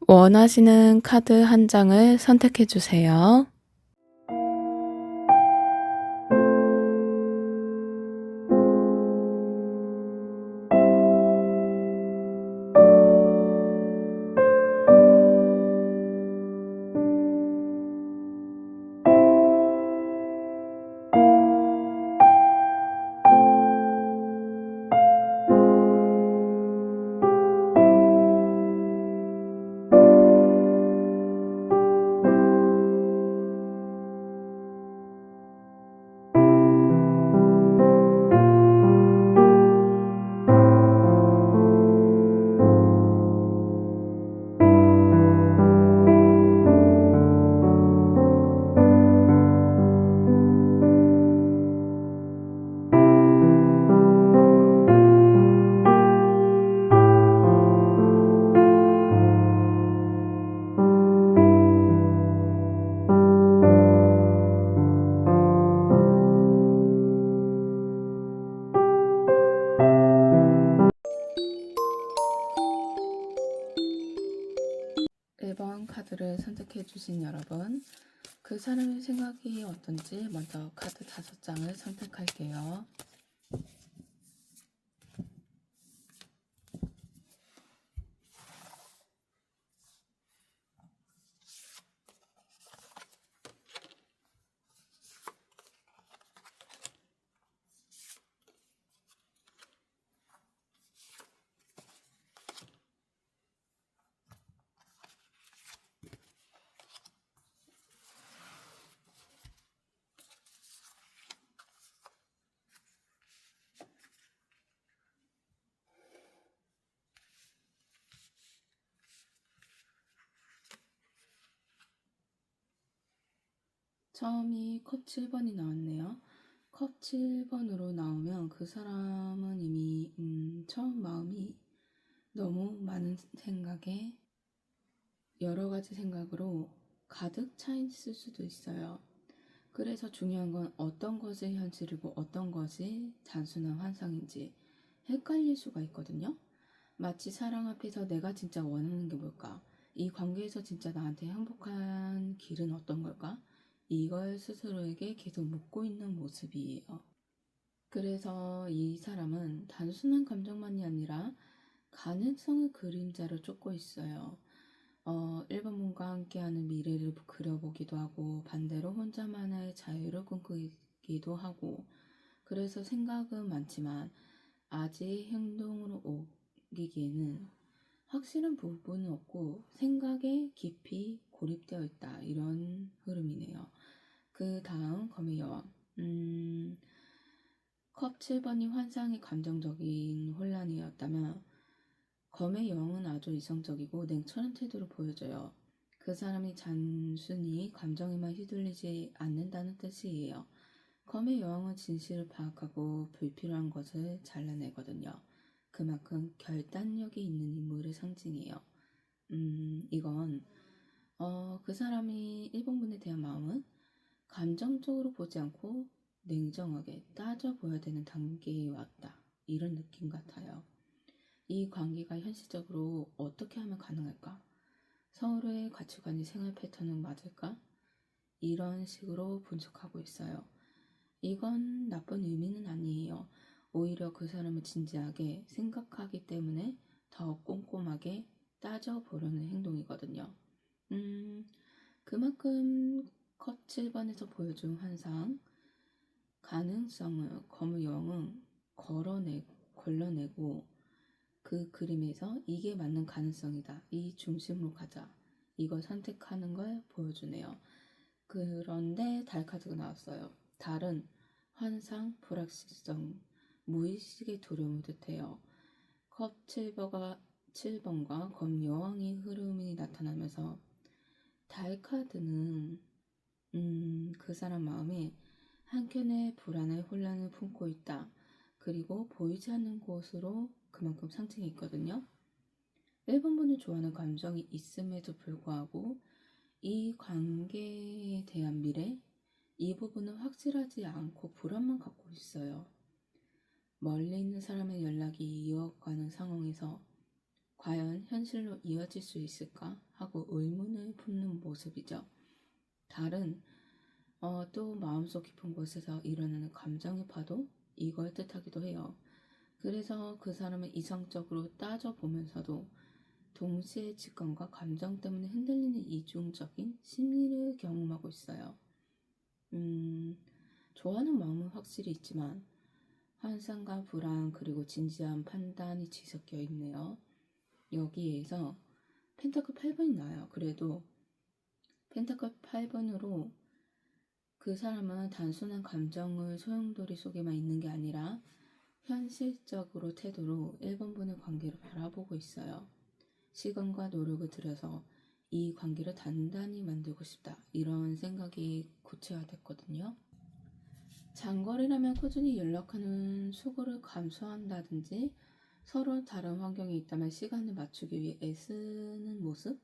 원하시는 카드 한 장을 선택해 주세요. 일 번 카드를 선택해 주신 여러분, 그 사람의 생각이 어떤지 먼저 카드 5장을 선택할게요. 처음이 컵 7번이 나왔네요. 컵 7번으로 나오면 그 사람은 이미 처음 마음이 너무 많은 생각에 여러 가지 생각으로 가득 차 있을 수도 있어요. 그래서 중요한 건 어떤 것이 현실이고 어떤 것이 단순한 환상인지 헷갈릴 수가 있거든요. 마치 사랑 앞에서 내가 진짜 원하는 게 뭘까? 이 관계에서 진짜 나한테 행복한 길은 어떤 걸까? 이걸 스스로에게 계속 묻고 있는 모습이에요. 그래서 이 사람은 단순한 감정만이 아니라 가능성의 그림자를 쫓고 있어요. 1번 분과 함께하는 미래를 그려보기도 하고 반대로 혼자만의 자유를 꿈꾸기도 하고, 그래서 생각은 많지만 아직 행동으로 옮기기에는 확실한 부분은 없고 생각에 깊이 고립되어 있다, 이런 흐름이네요. 그 다음 검의 여왕. 컵 7번이 환상의 감정적인 혼란이었다면 검의 여왕은 아주 이성적이고 냉철한 태도를 보여줘요. 그 사람이 단순히 감정에만 휘둘리지 않는다는 뜻이에요. 검의 여왕은 진실을 파악하고 불필요한 것을 잘라내거든요. 그만큼 결단력이 있는 인물의 상징이에요. 이건 그 사람이 1번분에 대한 마음은 감정적으로 보지 않고 냉정하게 따져보아야 되는 단계에 왔다, 이런 느낌 같아요. 이 관계가 현실적으로 어떻게 하면 가능할까? 서로의 가치관이 생활 패턴은 맞을까? 이런 식으로 분석하고 있어요. 이건 나쁜 의미는 아니에요. 오히려 그 사람을 진지하게 생각하기 때문에 더 꼼꼼하게 따져보려는 행동이거든요. 그만큼 컵 7번에서 보여준 환상, 가능성을 검의 여왕은 걸러내고 그 그림에서 이게 맞는 가능성이다, 이 중심으로 가자, 이걸 선택하는 걸 보여주네요. 그런데 달 카드가 나왔어요. 달은 환상, 불확실성, 무의식의 두려움을 뜻해요. 컵 7번과 검 여왕의 흐름이 나타나면서 달 카드는 그 사람 마음에 한켠에 불안의 혼란을 품고 있다, 그리고 보이지 않는 곳으로 그만큼 상징이 있거든요. 1번분을 좋아하는 감정이 있음에도 불구하고 이 관계에 대한 미래, 이 부분은 확실하지 않고 불안만 갖고 있어요. 멀리 있는 사람의 연락이 이어가는 상황에서 과연 현실로 이어질 수 있을까 하고 의문을 품는 모습이죠. 달은 또 마음속 깊은 곳에서 일어나는 감정의 파도, 이걸 뜻하기도 해요. 그래서 그 사람을 이성적으로 따져보면서도 동시에 직감과 감정 때문에 흔들리는 이중적인 심리를 경험하고 있어요. 좋아하는 마음은 확실히 있지만 환상과 불안 그리고 진지한 판단이 뒤섞여 있네요. 여기에서 펜타클 8번이 나와요. 그래도 펜타클 8번으로 그 사람은 단순한 감정을 소용돌이 속에만 있는 게 아니라 현실적으로 태도로 1번분의 관계를 바라보고 있어요. 시간과 노력을 들여서 이 관계를 단단히 만들고 싶다. 이런 생각이 구체화됐거든요. 장거리라면 꾸준히 연락하는 수고를 감수한다든지 서로 다른 환경에 있다면 시간을 맞추기 위해 애쓰는 모습?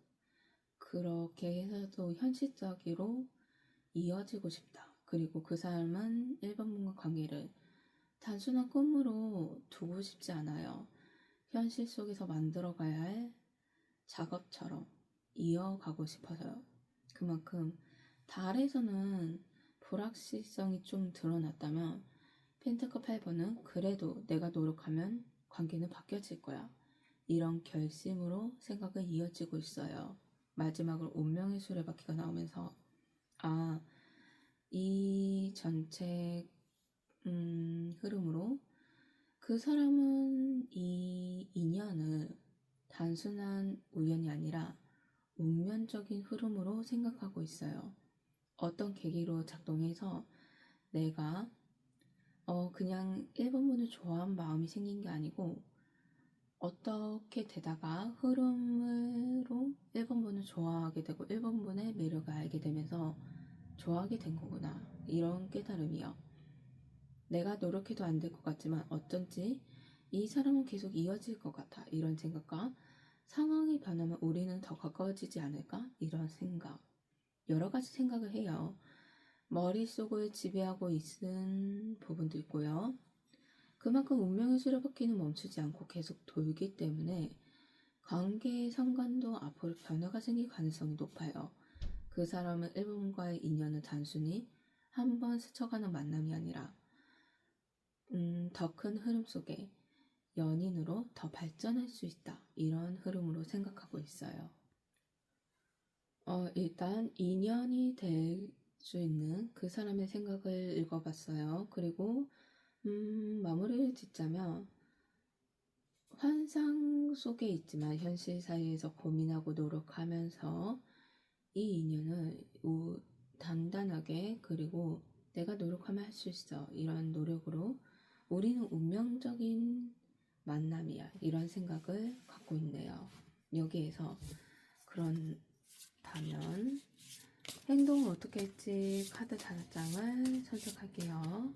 그렇게 해서도 현실적으로 이어지고 싶다. 그리고 그 사람은 1번분과 관계를 단순한 꿈으로 두고 싶지 않아요. 현실 속에서 만들어가야 할 작업처럼 이어가고 싶어서요. 그만큼 달에서는 불확실성이 좀 드러났다면 펜타클 8번은 그래도 내가 노력하면 관계는 바뀌어질 거야. 이런 결심으로 생각은 이어지고 있어요. 마지막으로 운명의 수레바퀴가 나오면서 이 전체 흐름으로 그 사람은 이 인연을 단순한 우연이 아니라 운명적인 흐름으로 생각하고 있어요. 어떤 계기로 작동해서 내가 그냥 1번분을 좋아한 마음이 생긴 게 아니고 어떻게 되다가 흐름으로 1번분을 좋아하게 되고 1번분의 매력을 알게 되면서 좋아하게 된 거구나. 이런 깨달음이요. 내가 노력해도 안 될 것 같지만 어쩐지 이 사람은 계속 이어질 것 같아. 이런 생각과 상황이 변하면 우리는 더 가까워지지 않을까? 이런 생각. 여러 가지 생각을 해요. 머릿속을 지배하고 있는 부분도 있고요. 그만큼 운명의 수레바퀴는 멈추지 않고 계속 돌기 때문에 관계의 상관도 앞으로 변화가 생길 가능성이 높아요. 그 사람은 1번과의 인연은 단순히 한 번 스쳐가는 만남이 아니라 더 큰 흐름 속에 연인으로 더 발전할 수 있다. 이런 흐름으로 생각하고 있어요. 일단 인연이 될 수 있는 그 사람의 생각을 읽어봤어요. 그리고 마무리를 짓자면 환상 속에 있지만 현실 사이에서 고민하고 노력하면서 이 인연을 단단하게 그리고 내가 노력하면 할 수 있어. 이런 노력으로 우리는 운명적인 만남이야. 이런 생각을 갖고 있네요. 여기에서 그렇다면 행동을 어떻게 할지 카드 5장을 선택할게요.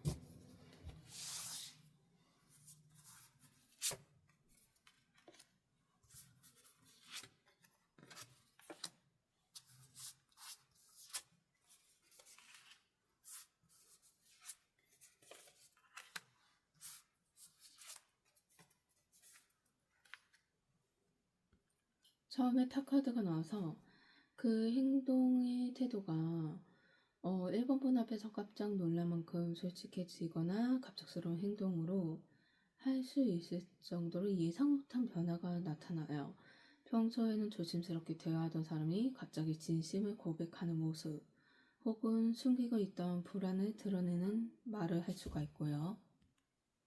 처음에 탑카드가 나와서 그 행동의 태도가 1번분 앞에서 깜짝 놀랄 만큼 솔직해지거나 갑작스러운 행동으로 할 수 있을 정도로 예상 못한 변화가 나타나요. 평소에는 조심스럽게 대화하던 사람이 갑자기 진심을 고백하는 모습 혹은 숨기고 있던 불안을 드러내는 말을 할 수가 있고요.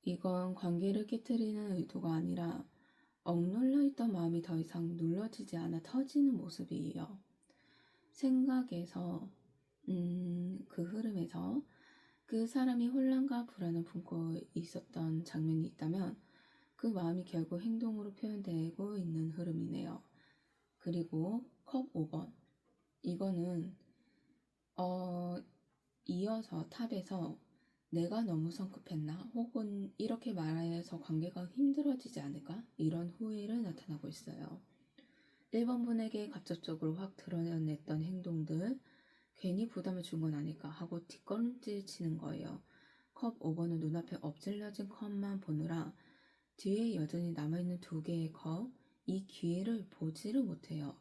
이건 관계를 깨트리는 의도가 아니라 억눌려 있던 마음이 더 이상 눌러지지 않아 터지는 모습이에요. 생각에서 그 흐름에서 그 사람이 혼란과 불안을 품고 있었던 장면이 있다면 그 마음이 결국 행동으로 표현되고 있는 흐름이네요. 그리고 컵 5번 이거는 이어서 탑에서 내가 너무 성급했나 혹은 이렇게 말해서 관계가 힘들어지지 않을까 이런 후회를 나타나고 있어요. 1번 분에게 간접적으로 확 드러냈던 행동들 괜히 부담을 준 건 아닐까 하고 뒷걸음질 치는 거예요. 컵 5번은 눈앞에 엎질러진 컵만 보느라 뒤에 여전히 남아있는 2개의 컵 이 기회를 보지를 못해요.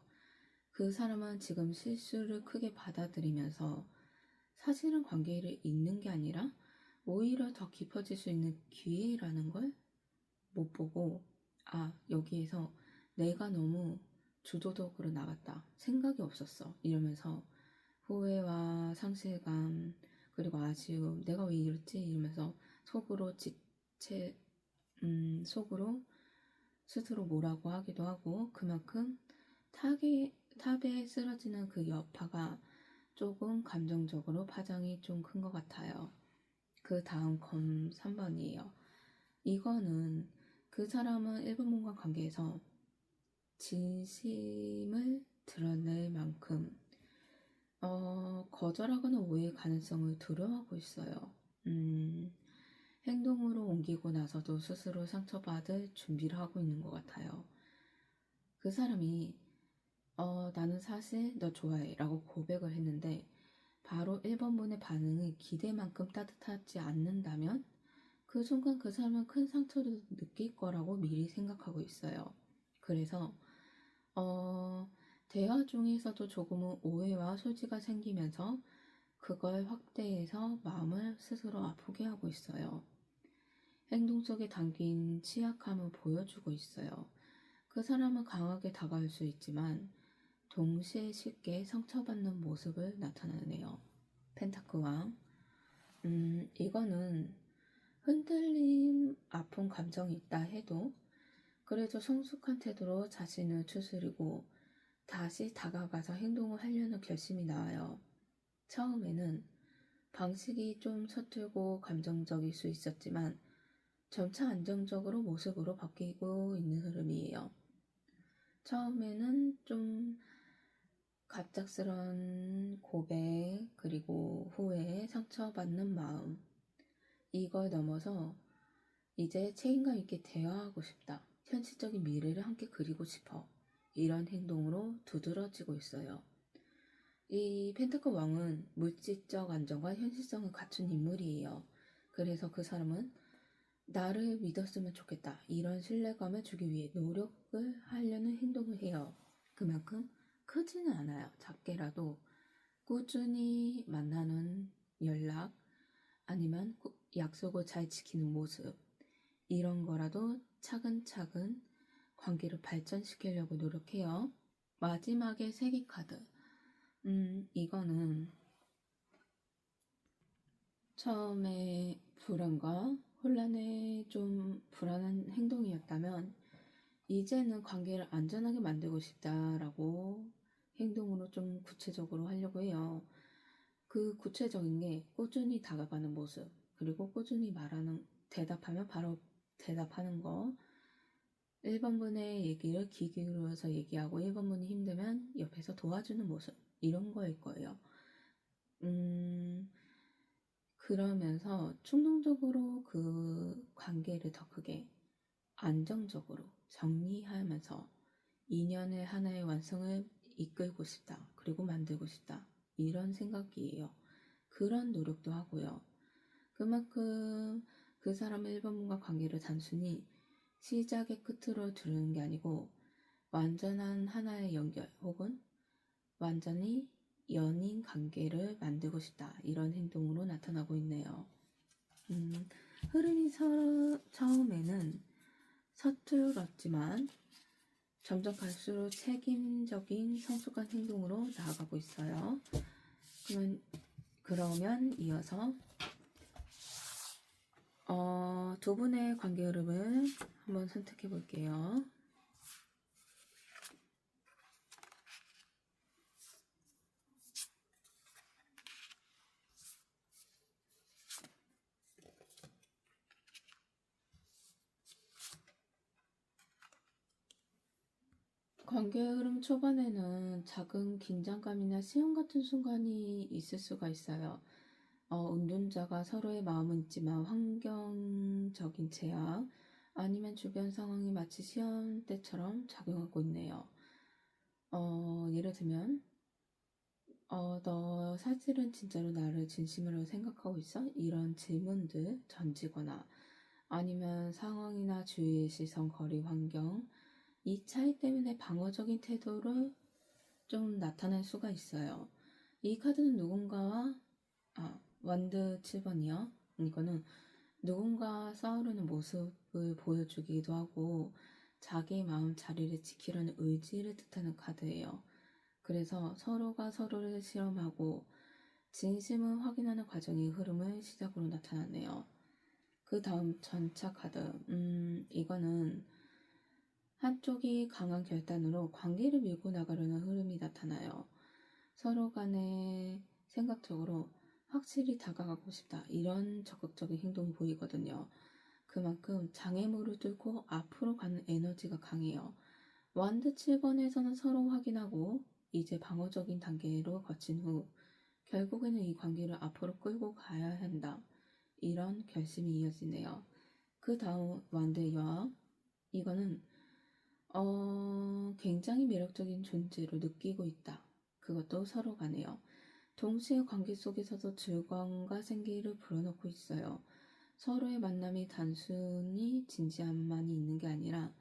그 사람은 지금 실수를 크게 받아들이면서 사실은 관계를 잇는 게 아니라 오히려 더 깊어질 수 있는 기회라는 걸 못 보고, 여기에서 내가 너무 주도적으로 나갔다. 생각이 없었어. 이러면서 후회와 상실감, 그리고 아쉬움, 내가 왜 이랬지? 이러면서 속으로 속으로 스스로 뭐라고 하기도 하고, 그만큼 탑에 쓰러지는 그 여파가 조금 감정적으로 파장이 좀 큰 것 같아요. 그 다음 검 3번이에요. 이거는 그 사람은 1번분과 관계에서 진심을 드러낼 만큼 거절하거나 오해의 가능성을 두려워하고 있어요. 행동으로 옮기고 나서도 스스로 상처받을 준비를 하고 있는 것 같아요. 그 사람이 나는 사실 너 좋아해 라고 고백을 했는데 바로 1번분의 반응이 기대만큼 따뜻하지 않는다면 그 순간 그 사람은 큰 상처를 느낄 거라고 미리 생각하고 있어요. 그래서 대화 중에서도 조금은 오해와 소지가 생기면서 그걸 확대해서 마음을 스스로 아프게 하고 있어요. 행동 속에 담긴 취약함을 보여주고 있어요. 그 사람은 강하게 다가올 수 있지만 동시에 쉽게 상처받는 모습을 나타내네요. 펜타클 왕. 이거는 흔들림, 아픈 감정이 있다 해도 그래도 성숙한 태도로 자신을 추스리고 다시 다가가서 행동을 하려는 결심이 나와요. 처음에는 방식이 좀 서툴고 감정적일 수 있었지만 점차 안정적으로 모습으로 바뀌고 있는 흐름이에요. 처음에는 좀 갑작스런 고백, 그리고 후회에 상처받는 마음, 이걸 넘어서 이제 책임감 있게 대화하고 싶다. 현실적인 미래를 함께 그리고 싶어. 이런 행동으로 두드러지고 있어요. 이 펜타클 왕은 물질적 안정과 현실성을 갖춘 인물이에요. 그래서 그 사람은 나를 믿었으면 좋겠다. 이런 신뢰감을 주기 위해 노력을 하려는 행동을 해요. 그만큼 크지는 않아요. 작게라도 꾸준히 만나는 연락, 아니면 약속을 잘 지키는 모습, 이런 거라도 차근차근 관계를 발전시키려고 노력해요. 마지막에 세기 카드. 이거는 처음에 불안과 혼란에 좀 불안한 행동이었다면 이제는 관계를 안전하게 만들고 싶다라고 행동으로 좀 구체적으로 하려고 해요. 그 구체적인 게 꾸준히 다가가는 모습, 그리고 꾸준히 대답하면 바로 대답하는 거, 1번분의 얘기를 귀 기울여서 얘기하고 1번분이 힘들면 옆에서 도와주는 모습, 이런 거일 거예요. 그러면서 충동적으로 그 관계를 더 크게 안정적으로 정리하면서 인연의 하나의 완성을 이끌고 싶다. 그리고 만들고 싶다. 이런 생각이에요. 그런 노력도 하고요. 그만큼 그 사람의 1번분과 관계를 단순히 시작의 끝으로 두는 게 아니고 완전한 하나의 연결 혹은 완전히 연인 관계를 만들고 싶다. 이런 행동으로 나타나고 있네요. 흐름이 처음에는 서툴었지만 점점 갈수록 책임적인 성숙한 행동으로 나아가고 있어요. 그러면 이어서 두 분의 관계 흐름을 한번 선택해 볼게요. 관계 흐름 초반에는 작은 긴장감이나 시험 같은 순간이 있을 수가 있어요. 운전자가 서로의 마음은 있지만 환경적인 제약, 아니면 주변 상황이 마치 시험 때처럼 작용하고 있네요. 예를 들면 너 사실은 진짜로 나를 진심으로 생각하고 있어? 이런 질문들 던지거나, 아니면 상황이나 주위의 시선, 거리, 환경, 이 차이 때문에 방어적인 태도를 좀 나타낼 수가 있어요. 이 카드는 완드 7번이요. 이거는 누군가 싸우려는 모습을 보여주기도 하고 자기 마음 자리를 지키려는 의지를 뜻하는 카드예요. 그래서 서로가 서로를 실험하고 진심을 확인하는 과정의 흐름을 시작으로 나타나네요. 그 다음 전차 카드. 이거는 한쪽이 강한 결단으로 관계를 밀고 나가려는 흐름이 나타나요. 서로 간에 생각적으로 확실히 다가가고 싶다. 이런 적극적인 행동이 보이거든요. 그만큼 장애물을 뚫고 앞으로 가는 에너지가 강해요. 완드 7번에서는 서로 확인하고 이제 방어적인 단계로 거친 후 결국에는 이 관계를 앞으로 끌고 가야 한다. 이런 결심이 이어지네요. 그 다음 완드 여왕. 이거는 굉장히 매력적인 존재로 느끼고 있다. 그것도 서로 간에요. 동시에 관계 속에서도 즐거움과 생기를 불어넣고 있어요. 서로의 만남이 단순히 진지함만이 있는 게 아니라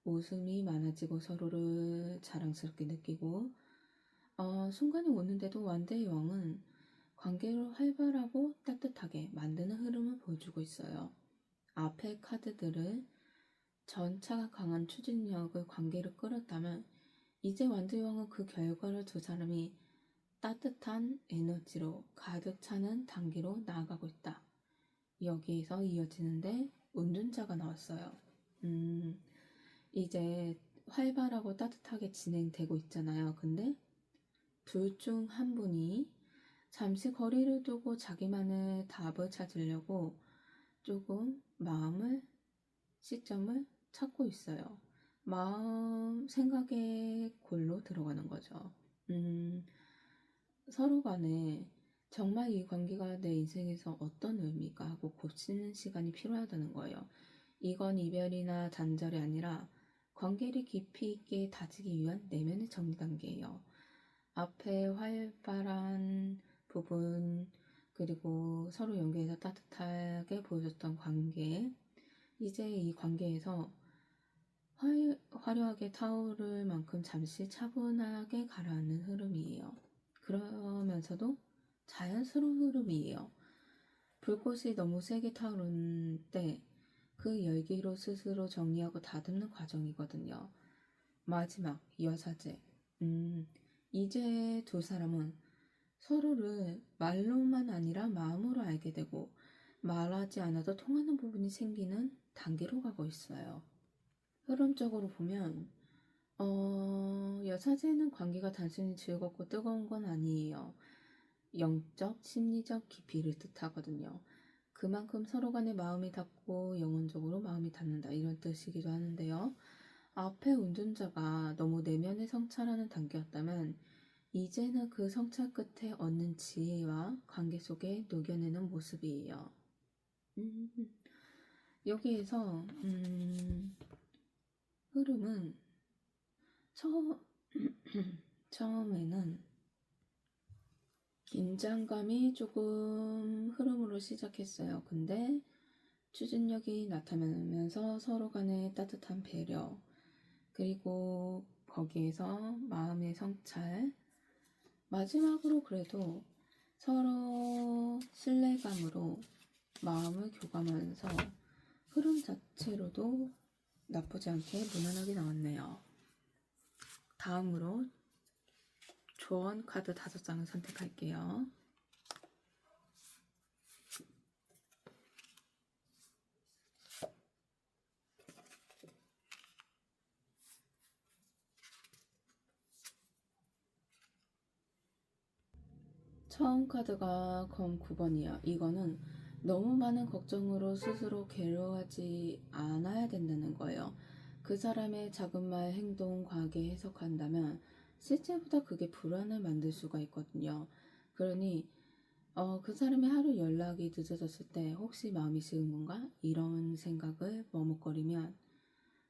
웃음이 많아지고 서로를 자랑스럽게 느끼고 순간이 오는데도 완대의 왕은 관계를 활발하고 따뜻하게 만드는 흐름을 보여주고 있어요. 앞의 카드들을 전차가 강한 추진력을 관계를 끌었다면 이제 완대의 왕은 그 결과를 두 사람이 따뜻한 에너지로 가득 차는 단계로 나아가고 있다. 여기에서 이어지는데 운둔자가 나왔어요. 이제 활발하고 따뜻하게 진행되고 있잖아요. 근데 둘 중 한 분이 잠시 거리를 두고 자기만의 답을 찾으려고 조금 시점을 찾고 있어요. 생각의 골로 들어가는 거죠. 서로 간에 정말 이 관계가 내 인생에서 어떤 의미가 하고 고치는 시간이 필요하다는 거예요. 이건 이별이나 단절이 아니라 관계를 깊이 있게 다지기 위한 내면의 정리 단계예요. 앞에 활발한 부분 그리고 서로 연계해서 따뜻하게 보여줬던 관계, 이제 이 관계에서 화려하게 타오를 만큼 잠시 차분하게 가라앉는 흐름이에요. 그러면서도 자연스러운 흐름이에요. 불꽃이 너무 세게 타오르는 때 그 열기로 스스로 정리하고 다듬는 과정이거든요. 마지막 여사제. 이제 두 사람은 서로를 말로만 아니라 마음으로 알게 되고 말하지 않아도 통하는 부분이 생기는 단계로 가고 있어요. 흐름적으로 보면 여사제는 관계가 단순히 즐겁고 뜨거운 건 아니에요. 영적, 심리적 깊이를 뜻하거든요. 그만큼 서로 간의 마음이 닿고 영혼적으로 마음이 닿는다 이런 뜻이기도 하는데요. 앞에 운전자가 너무 내면의 성찰하는 단계였다면 이제는 그 성찰 끝에 얻는 지혜와 관계 속에 녹여내는 모습이에요. 여기에서 흐름은 처음에는 긴장감이 조금 흐름으로 시작했어요. 근데 추진력이 나타나면서 서로 간의 따뜻한 배려, 그리고 거기에서 마음의 성찰, 마지막으로 그래도 서로 신뢰감으로 마음을 교감하면서 흐름 자체로도 나쁘지 않게 무난하게 나왔네요. 다음으로 조언 카드 5장을 선택할게요. 처음 카드가 검 9번이야. 이거는 너무 많은 걱정으로 스스로 괴로워하지 않아야 된다는 거예요. 그 사람의 작은 말, 행동, 과하게 해석한다면 실제보다 그게 불안을 만들 수가 있거든요. 그러니 그 사람의 하루 연락이 늦어졌을 때 혹시 마음이 식은 건가? 이런 생각을 머뭇거리면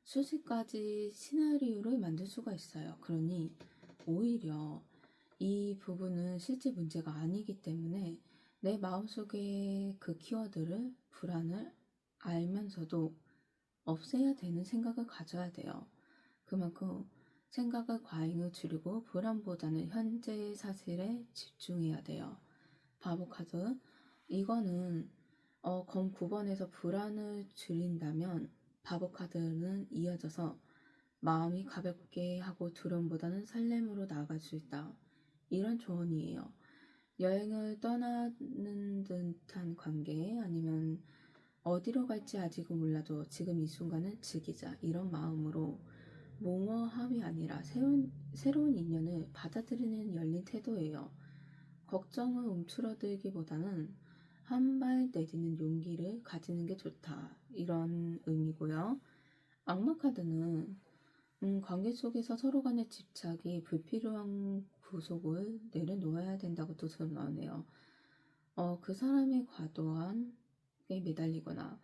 수십 가지 시나리오를 만들 수가 있어요. 그러니 오히려 이 부분은 실제 문제가 아니기 때문에 내 마음속에 그 키워드를, 불안을 알면서도 없애야 되는 생각을 가져야 돼요. 그만큼 생각의 과잉을 줄이고 불안보다는 현재의 사실에 집중해야 돼요. 바보 카드. 이거는 검 9번에서 불안을 줄인다면 바보 카드는 이어져서 마음이 가볍게 하고 두려움보다는 설렘으로 나아갈 수 있다. 이런 조언이에요. 여행을 떠나는 듯한 관계, 아니면 어디로 갈지 아직은 몰라도 지금 이 순간을 즐기자, 이런 마음으로 모모함이 아니라 새로운 인연을 받아들이는 열린 태도예요. 걱정을 움츠러들기보다는 한 발 내딛는 용기를 가지는 게 좋다, 이런 의미고요. 악마 카드는 관계 속에서 서로 간의 집착이 불필요한 구속을 내려놓아야 된다고 또 나오네요. 그 사람의 과도한 게 매달리거나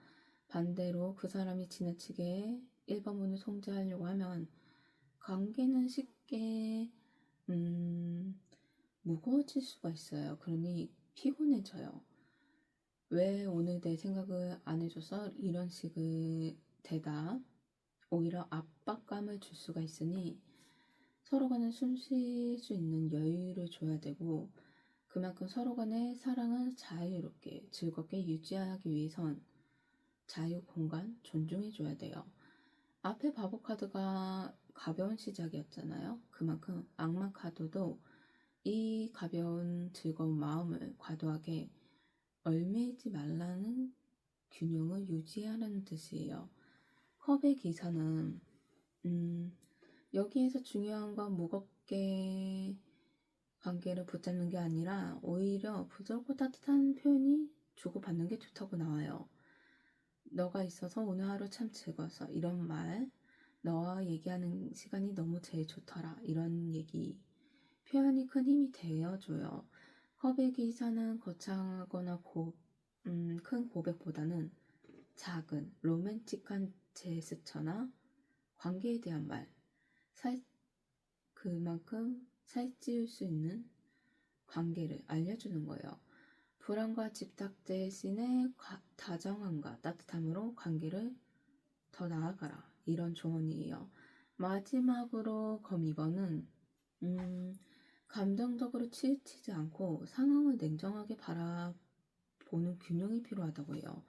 반대로 그 사람이 지나치게 1번문을 통제하려고 하면 관계는 쉽게 무거워질 수가 있어요. 그러니 피곤해져요. 왜 오늘 내 생각을 안 해줘서 이런 식의 대답, 오히려 압박감을 줄 수가 있으니 서로 간에 숨 쉴 수 있는 여유를 줘야 되고, 그만큼 서로 간의 사랑을 자유롭게 즐겁게 유지하기 위해선 자유 공간 존중해줘야 돼요. 앞에 바보 카드가 가벼운 시작이었잖아요. 그만큼 악마 카드도 이 가벼운 즐거운 마음을 과도하게 얽매이지 말라는 균형을 유지하라는 뜻이에요. 컵의 기사는 여기에서 중요한 건 무겁게 관계를 붙잡는 게 아니라 오히려 부드럽고 따뜻한 표현이 주고받는 게 좋다고 나와요. 너가 있어서 오늘 하루 참 즐거웠어, 이런 말, 너와 얘기하는 시간이 너무 제일 좋더라, 이런 얘기, 표현이 큰 힘이 되어줘요. 컵의 기사는 거창하거나 큰 고백보다는 작은 로맨틱한 제스처나 관계에 대한 말, 그만큼 살찌울 수 있는 관계를 알려주는 거예요. 불안과 집착 대신에 다정함과 따뜻함으로 관계를 더 나아가라, 이런 조언이에요. 마지막으로 검 2번은 감정적으로 치우치지 않고 상황을 냉정하게 바라보는 균형이 필요하다고 해요.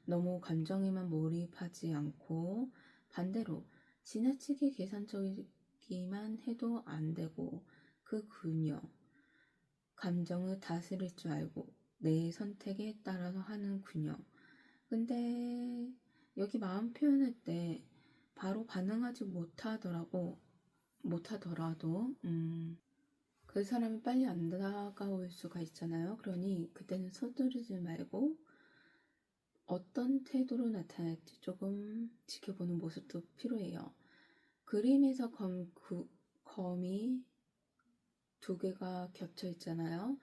너무 감정에만 몰입하지 않고 반대로 지나치게 계산적이기만 해도 안 되고, 그 균형, 감정을 다스릴 줄 알고 내 선택에 따라서 하는 균형. 근데 여기 마음 표현할 때 바로 반응하지 못하더라도 그 사람이 빨리 안 다가올 수가 있잖아요. 그러니 그때는 서두르지 말고 어떤 태도로 나타날지 조금 지켜보는 모습도 필요해요. 그림에서 검이 두 개가 겹쳐 있잖아요.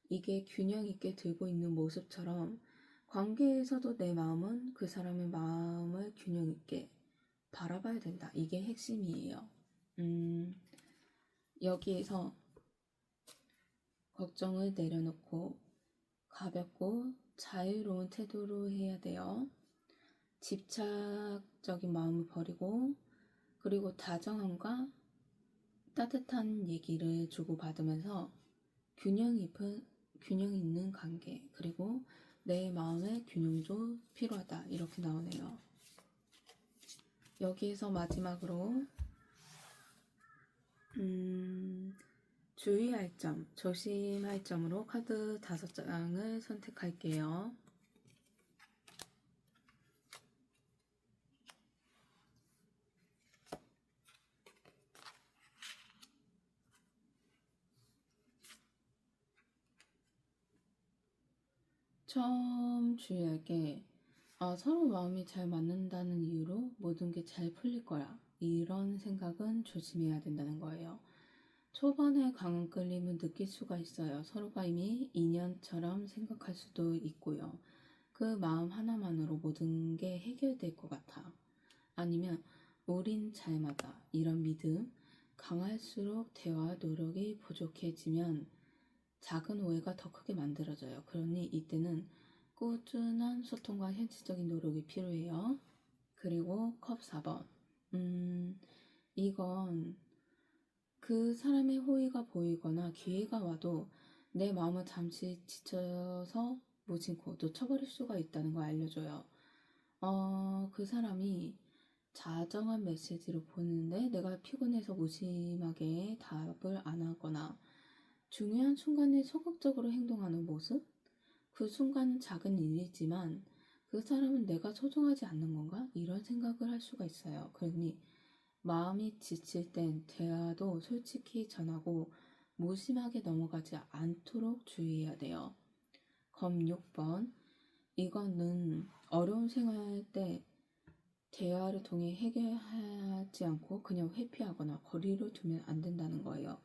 이게 균형 있게 들고 있는 모습처럼 관계에서도 내 마음은 그 사람의 마음을 균형 있게 바라봐야 된다. 이게 핵심이에요. 여기에서 걱정을 내려놓고 가볍고 자유로운 태도로 해야 돼요. 집착적인 마음을 버리고, 그리고 다정함과 따뜻한 얘기를 주고받으면서 균형 있는 관계, 그리고 내 마음의 균형도 필요하다, 이렇게 나오네요. 여기에서 마지막으로 주의할 점, 조심할 점으로 카드 5장을 선택할게요. 처음 주의할 게, 서로 마음이 잘 맞는다는 이유로 모든 게 잘 풀릴 거야, 이런 생각은 조심해야 된다는 거예요. 초반에 강한 끌림을 느낄 수가 있어요. 서로가 이미 인연처럼 생각할 수도 있고요. 그 마음 하나만으로 모든 게 해결될 것 같아. 아니면 우린 잘 맞아, 이런 믿음. 강할수록 대화 노력이 부족해지면 작은 오해가 더 크게 만들어져요. 그러니 이때는 꾸준한 소통과 현실적인 노력이 필요해요. 그리고 컵 4번. 이건 그 사람의 호의가 보이거나 기회가 와도 내 마음은 잠시 지쳐서 무심코 놓쳐버릴 수가 있다는 걸 알려줘요. 그 사람이 자정한 메시지를 보내는데 내가 피곤해서 무심하게 답을 안 하거나 중요한 순간에 소극적으로 행동하는 모습? 그 순간은 작은 일이지만 그 사람은 내가 소중하지 않는 건가? 이런 생각을 할 수가 있어요. 그러니 마음이 지칠 땐 대화도 솔직히 전하고 무심하게 넘어가지 않도록 주의해야 돼요. 검 6번. 이거는 어려운 생활 때 대화를 통해 해결하지 않고 그냥 회피하거나 거리를 두면 안 된다는 거예요.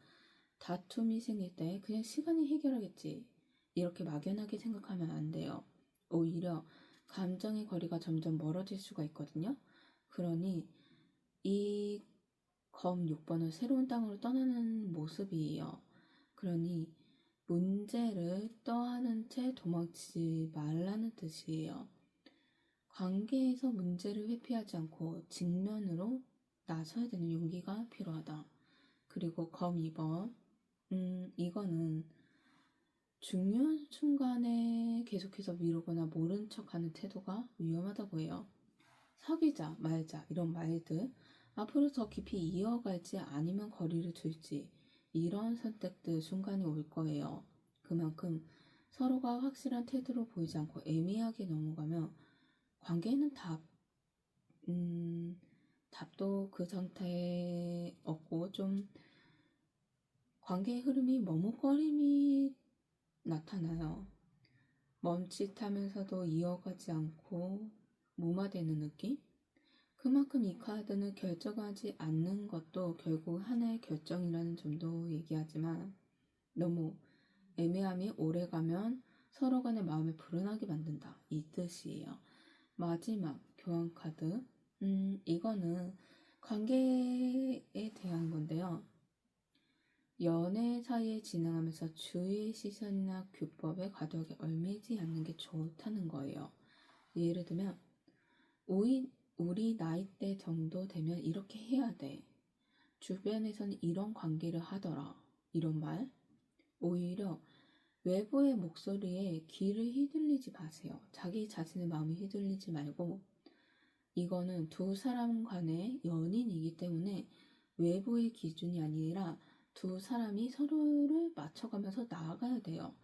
다툼이 생길 때 그냥 시간이 해결하겠지, 이렇게 막연하게 생각하면 안 돼요. 오히려 감정의 거리가 점점 멀어질 수가 있거든요. 그러니 이 검 6번은 새로운 땅으로 떠나는 모습이에요. 그러니 문제를 떠안은 채 도망치지 말라는 뜻이에요. 관계에서 문제를 회피하지 않고 직면으로 나서야 되는 용기가 필요하다. 그리고 검 2번. 이거는 중요한 순간에 계속해서 미루거나 모른 척하는 태도가 위험하다고 해요. 사귀자, 말자 이런 말들, 앞으로 더 깊이 이어갈지 아니면 거리를 둘지, 이런 선택들 순간이 올 거예요. 그만큼 서로가 확실한 태도를 보이지 않고 애매하게 넘어가면 관계는 답도 그 상태에 없고 좀 관계의 흐름이 머뭇거림이 나타나요. 멈칫하면서도 이어가지 않고 무마되는 느낌? 그만큼 이 카드는 결정하지 않는 것도 결국 하나의 결정이라는 점도 얘기하지만 너무 애매함이 오래가면 서로 간의 마음을 불안하게 만든다, 이 뜻이에요. 마지막 교환 카드. 이거는 관계에 대한 건데요. 연애 사이에 진행하면서 주위의 시선이나 규법에 과도하게 얽매이지 않는 게 좋다는 거예요. 예를 들면 우리 나이대 정도 되면 이렇게 해야 돼. 주변에서는 이런 관계를 하더라. 이런 말. 오히려 외부의 목소리에 귀를 휘둘리지 마세요. 자기 자신의 마음이 휘둘리지 말고, 이거는 두 사람 간의 연인이기 때문에 외부의 기준이 아니라 두 사람이 서로를 맞춰가면서 나아가야 돼요.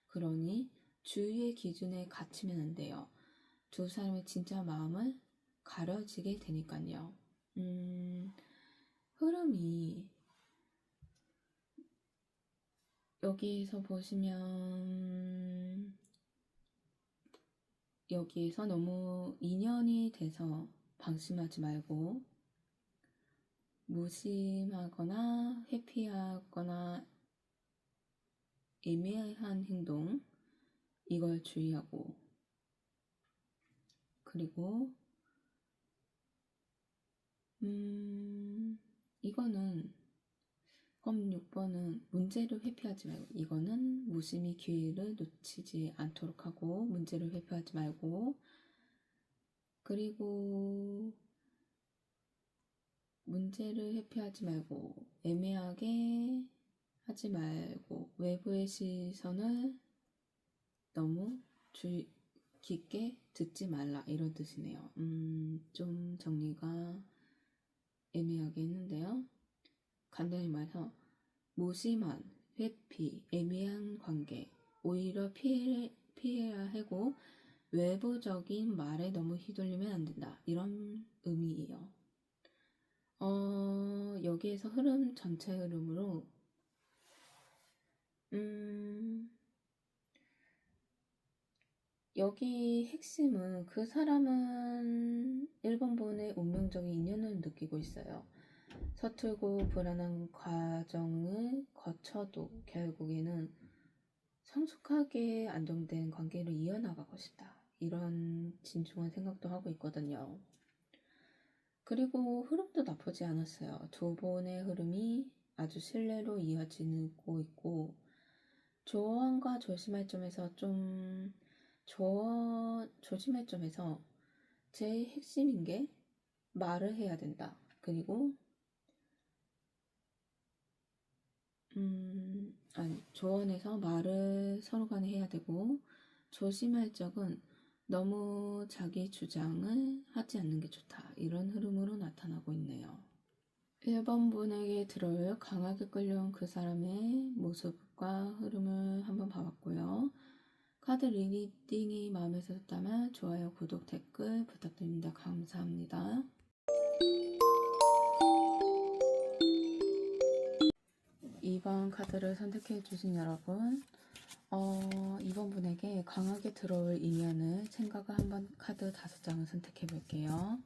그러니 주위의 기준에 갇히면 안 돼요. 두 사람의 진짜 마음을 가려지게 되니까요. 흐름이 여기에서 보시면, 여기에서 너무 인연이 돼서 방심하지 말고 무심하거나 회피하거나 애매한 행동, 이걸 주의하고, 그리고 이거는 검 6번은 문제를 회피하지 말고, 이거는 무심히 기회를 놓치지 않도록 하고 문제를 회피하지 말고, 그리고 문제를 회피하지 말고 애매하게 하지 말고 외부의 시선을 너무 깊게 듣지 말라, 이런 뜻이네요. 좀 정리가 애매하게 했는데요. 간단히 말해서 무심한, 회피, 애매한 관계, 오히려 피해야 하고 외부적인 말에 너무 휘둘리면 안 된다, 이런 의미예요. 여기에서 흐름, 전체 흐름으로 여기 핵심은 그 사람은 1번분의 운명적인 인연을 느끼고 있어요. 서툴고 불안한 과정을 거쳐도 결국에는 성숙하게 안정된 관계를 이어나가고 싶다, 이런 진중한 생각도 하고 있거든요. 그리고 흐름도 나쁘지 않았어요. 두 번의 흐름이 아주 신뢰로 이어지고 있고, 조언과 조심할 점에서 조심할 점에서 제일 핵심인 게 말을 해야 된다. 그리고 조언해서 말을 서로 간에 해야 되고, 조심할 적은 너무 자기 주장을 하지 않는 게 좋다. 이런 흐름으로 나타나고 있네요. 1번 분에게 들어올 강하게 끌려온 그 사람의 모습과 흐름을 한번 봐봤고요. 카드 리딩이 마음에 드셨다면 좋아요, 구독, 댓글 부탁드립니다. 감사합니다. 2번 카드를 선택해 주신 여러분, 2번 분에게 강하게 들어올 인연을 생각을 한번 카드 5장을 선택해 볼게요.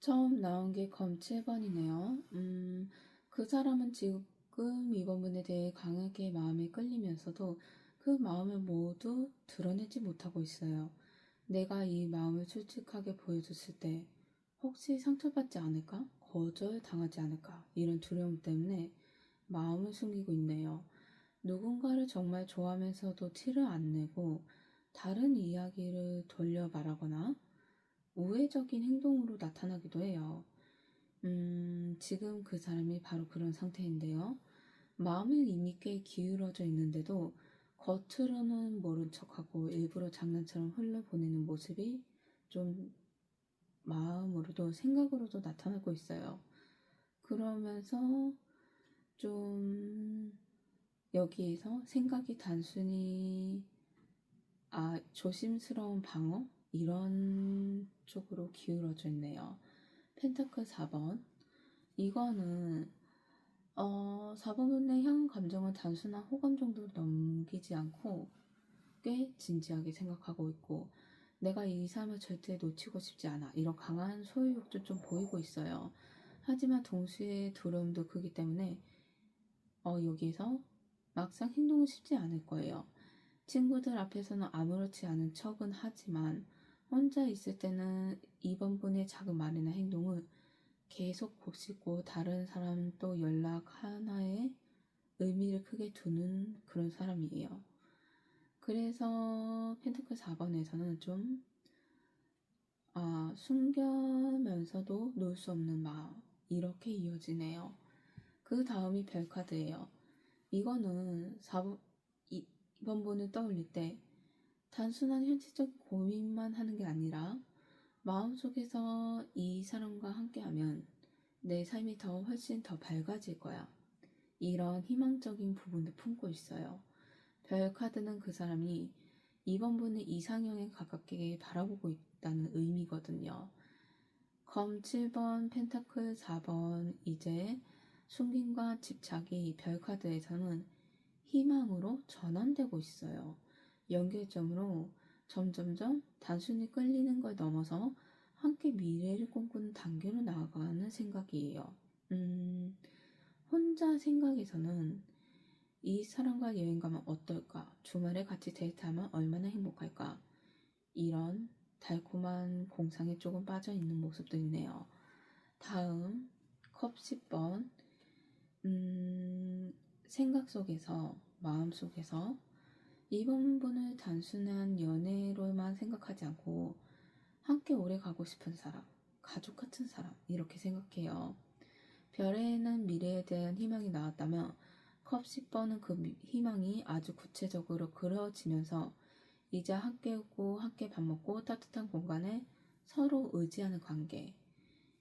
처음 나온 게 검 7번이네요. 그 사람은 지금 2번 분에 대해 강하게 마음에 끌리면서도 그 마음을 모두 드러내지 못하고 있어요. 내가 이 마음을 솔직하게 보여줬을 때 혹시 상처받지 않을까? 거절당하지 않을까? 이런 두려움 때문에 마음을 숨기고 있네요. 누군가를 정말 좋아하면서도 티를 안 내고 다른 이야기를 돌려 말하거나 우회적인 행동으로 나타나기도 해요. 지금 그 사람이 바로 그런 상태인데요. 마음은 이미 꽤 기울어져 있는데도 겉으로는 모른 척하고 일부러 장난처럼 흘려보내는 모습이 좀 마음으로도 생각으로도 나타나고 있어요. 그러면서 좀 여기에서 생각이 단순히 조심스러운 방어? 이런 쪽으로 기울어져 있네요. 펜타클 4번. 이거는 4번분의 향 감정은 단순한 호감 정도로 넘기지 않고 꽤 진지하게 생각하고 있고, 내가 이 삶을 절대 놓치고 싶지 않아. 이런 강한 소유욕도 좀 보이고 있어요. 하지만 동시에 두려움도 크기 때문에 여기에서 막상 행동은 쉽지 않을 거예요. 친구들 앞에서는 아무렇지 않은 척은 하지만 혼자 있을 때는 2번 분의 작은 말이나 행동을 계속 곱씹고 다른 사람 또 연락 하나에 의미를 크게 두는 그런 사람이에요. 그래서 펜타클 4번에서는 좀 숨겨면서도 놓을 수 없는 마음, 이렇게 이어지네요. 그 다음이 별 카드예요. 이거는 2번 분을 떠올릴 때 단순한 현실적 고민만 하는 게 아니라 마음속에서 이 사람과 함께하면 내 삶이 훨씬 더 밝아질 거야. 이런 희망적인 부분도 품고 있어요. 별 카드는 그 사람이 2번 분의 이상형에 가깝게 바라보고 있다는 의미거든요. 검 7번, 펜타클 4번, 이제 숨김과 집착이 별 카드에서는 희망으로 전환되고 있어요. 연결점으로 점점점 단순히 끌리는 걸 넘어서 함께 미래를 꿈꾸는 단계로 나아가는 생각이에요. 혼자 생각에서는 이 사람과 여행 가면 어떨까? 주말에 같이 데이트하면 얼마나 행복할까? 이런 달콤한 공상에 조금 빠져있는 모습도 있네요. 다음 컵 10번. 생각 속에서, 마음 속에서 이번 분을 단순한 연애로만 생각하지 않고 함께 오래 가고 싶은 사람, 가족 같은 사람, 이렇게 생각해요. 별에는 미래에 대한 희망이 나왔다면 컵 10번은 그 희망이 아주 구체적으로 그려지면서 이제 함께 웃고 함께 밥 먹고 따뜻한 공간에 서로 의지하는 관계,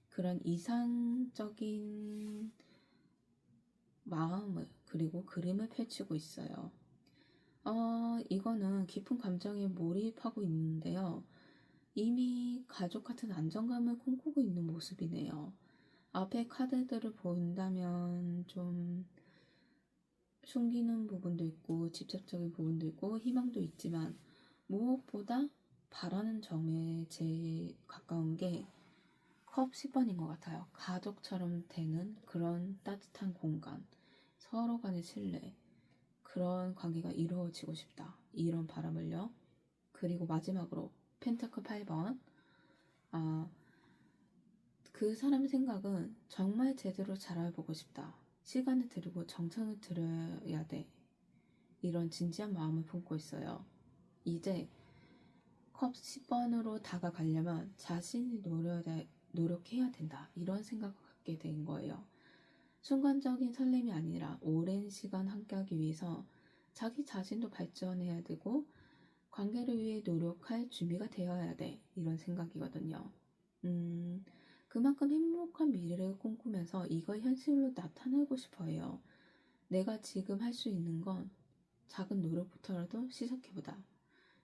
그런 이상적인 마음을 그리고 그림을 펼치고 있어요. 이거는 깊은 감정에 몰입하고 있는데요. 이미 가족 같은 안정감을 꿈꾸고 있는 모습이네요. 앞에 카드들을 본다면 좀 숨기는 부분도 있고 집착적인 부분도 있고 희망도 있지만 무엇보다 바라는 점에 제일 가까운 게 컵 10번인 것 같아요. 가족처럼 되는 그런 따뜻한 공간, 서로 간의 신뢰, 그런 관계가 이루어지고 싶다. 이런 바람을요. 그리고 마지막으로 펜타클 8번. 그 사람 생각은 정말 제대로 잘 알아보고 싶다. 시간을 들이고 정성을 들여야 돼. 이런 진지한 마음을 품고 있어요. 이제 컵 10번으로 다가가려면 자신이 노력해야 된다. 이런 생각을 갖게 된 거예요. 순간적인 설렘이 아니라 오랜 시간 함께하기 위해서 자기 자신도 발전해야 되고 관계를 위해 노력할 준비가 되어야 돼. 이런 생각이거든요. 그만큼 행복한 미래를 꿈꾸면서 이걸 현실로 나타내고 싶어 해요. 내가 지금 할 수 있는 건 작은 노력부터라도 시작해보자.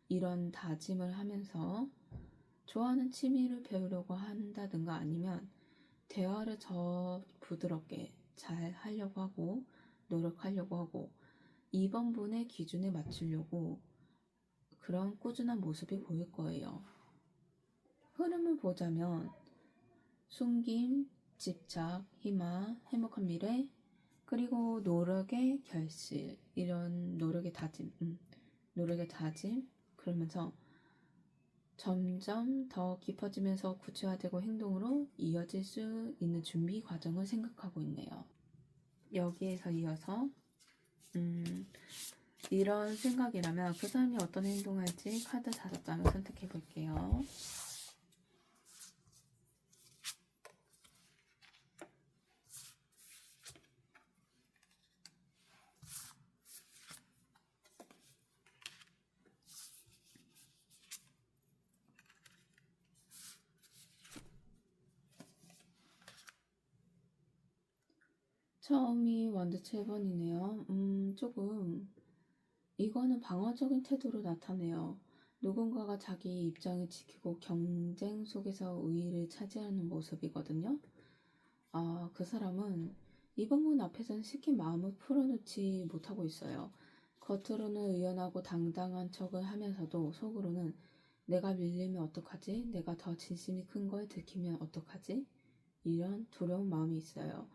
이런 다짐을 하면서 좋아하는 취미를 배우려고 한다든가 아니면 대화를 더 부드럽게 잘 하려고 하고 노력하려고 하고 2번분의 기준에 맞추려고 그런 꾸준한 모습이 보일 거예요. 흐름을 보자면 숨김, 집착, 희망, 행복한 미래, 그리고 노력의 결실, 이런 노력의 다짐, 그러면서 점점 더 깊어지면서 구체화되고 행동으로 이어질 수 있는 준비 과정을 생각하고 있네요. 여기에서 이어서 이런 생각이라면 그 사람이 어떤 행동을 할지 카드 5장을 선택해 볼게요. 처음이 원드 7번이네요. 조금 이거는 방어적인 태도로 나타내요. 누군가가 자기 입장을 지키고 경쟁 속에서 우위를 차지하는 모습이거든요. 그 사람은 이번 문 앞에서는 쉽게 마음을 풀어놓지 못하고 있어요. 겉으로는 의연하고 당당한 척을 하면서도 속으로는 내가 밀리면 어떡하지? 내가 더 진심이 큰 걸 들키면 어떡하지? 이런 두려운 마음이 있어요.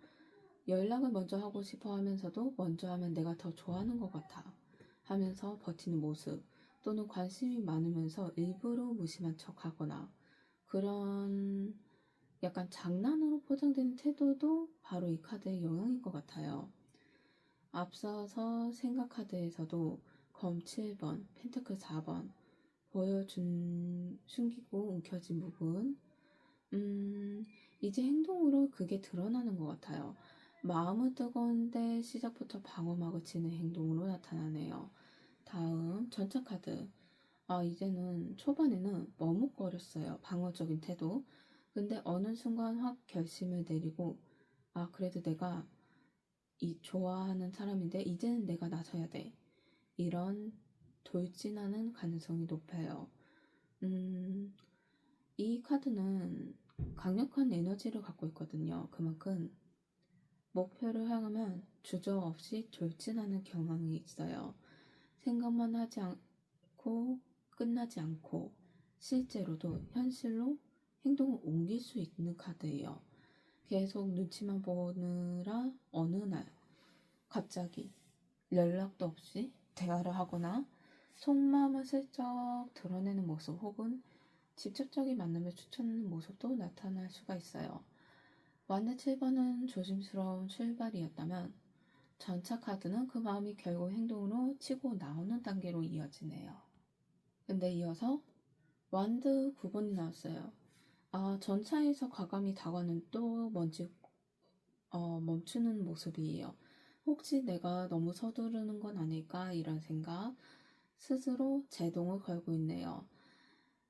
연락을 먼저 하고 싶어 하면서도 먼저 하면 내가 더 좋아하는 것 같아 하면서 버티는 모습, 또는 관심이 많으면서 일부러 무심한 척 하거나 그런 약간 장난으로 포장되는 태도도 바로 이 카드의 영향인 것 같아요. 앞서서 생각 카드에서도 검 7번, 펜타클 4번 보여준 숨기고 움켜진 부분, 이제 행동으로 그게 드러나는 것 같아요. 마음은 뜨거운데 시작부터 방어막을 치는 행동으로 나타나네요. 다음 전차 카드. 이제는 초반에는 머뭇거렸어요. 방어적인 태도. 근데 어느 순간 확 결심을 내리고 그래도 내가 좋아하는 사람인데 이제는 내가 나서야 돼. 이런 돌진하는 가능성이 높아요. 이 카드는 강력한 에너지를 갖고 있거든요. 그만큼 목표를 향하면 주저없이 돌진하는 경향이 있어요. 생각만 하지 않고 끝나지 않고 실제로도 현실로 행동을 옮길 수 있는 카드예요. 계속 눈치만 보느라 어느 날 갑자기 연락도 없이 대화를 하거나 속마음을 슬쩍 드러내는 모습 혹은 직접적인 만남을 추천하는 모습도 나타날 수가 있어요. 완드 7번은 조심스러운 출발이었다면 전차 카드는 그 마음이 결국 행동으로 치고 나오는 단계로 이어지네요. 근데 이어서 완드 9번이 나왔어요. 전차에서 과감히 다가가는 또 멈추는 모습이에요. 혹시 내가 너무 서두르는 건 아닐까 이런 생각, 스스로 제동을 걸고 있네요.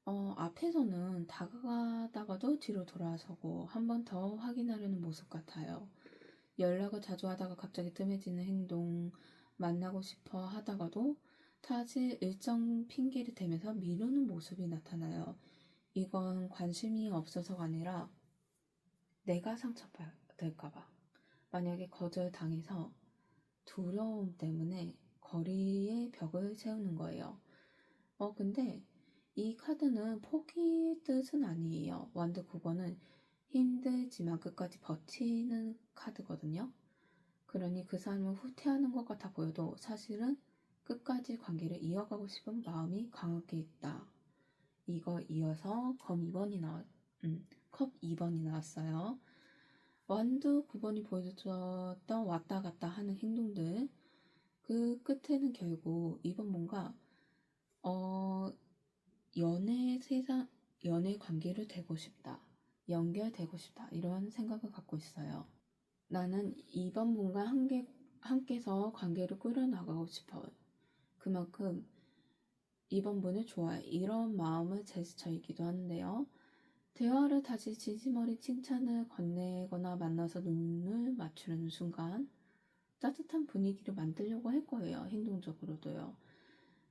앞에서는 다가가다가도 뒤로 돌아서고 한 번 더 확인하려는 모습 같아요. 연락을 자주 하다가 갑자기 뜸해지는 행동, 만나고 싶어 하다가도 다시 일정 핑계를 대면서 미루는 모습이 나타나요. 이건 관심이 없어서가 아니라 내가 상처받을까봐. 만약에 거절당해서 두려움 때문에 거리에 벽을 세우는 거예요. 근데 이 카드는 포기의 뜻은 아니에요. 완드 9번은 힘들지만 끝까지 버티는 카드거든요. 그러니 그 사람을 후퇴하는 것 같아 보여도 사실은 끝까지 관계를 이어가고 싶은 마음이 강하게 있다. 이거 이어서 컵 2번이 나왔어요. 완두 9번이 보여줬던 왔다 갔다 하는 행동들, 그 끝에는 결국 이번 뭔가 연애 관계를 되고 싶다, 연결되고 싶다, 이런 생각을 갖고 있어요. 나는 이번 분과 함께서 관계를 꾸려나가고 싶어요. 그만큼 이번 분을 좋아해, 이런 마음의 제스처이기도 하는데요. 대화를 다시 진심어린 칭찬을 건네거나 만나서 눈을 맞추려는 순간 따뜻한 분위기를 만들려고 할 거예요. 행동적으로도요.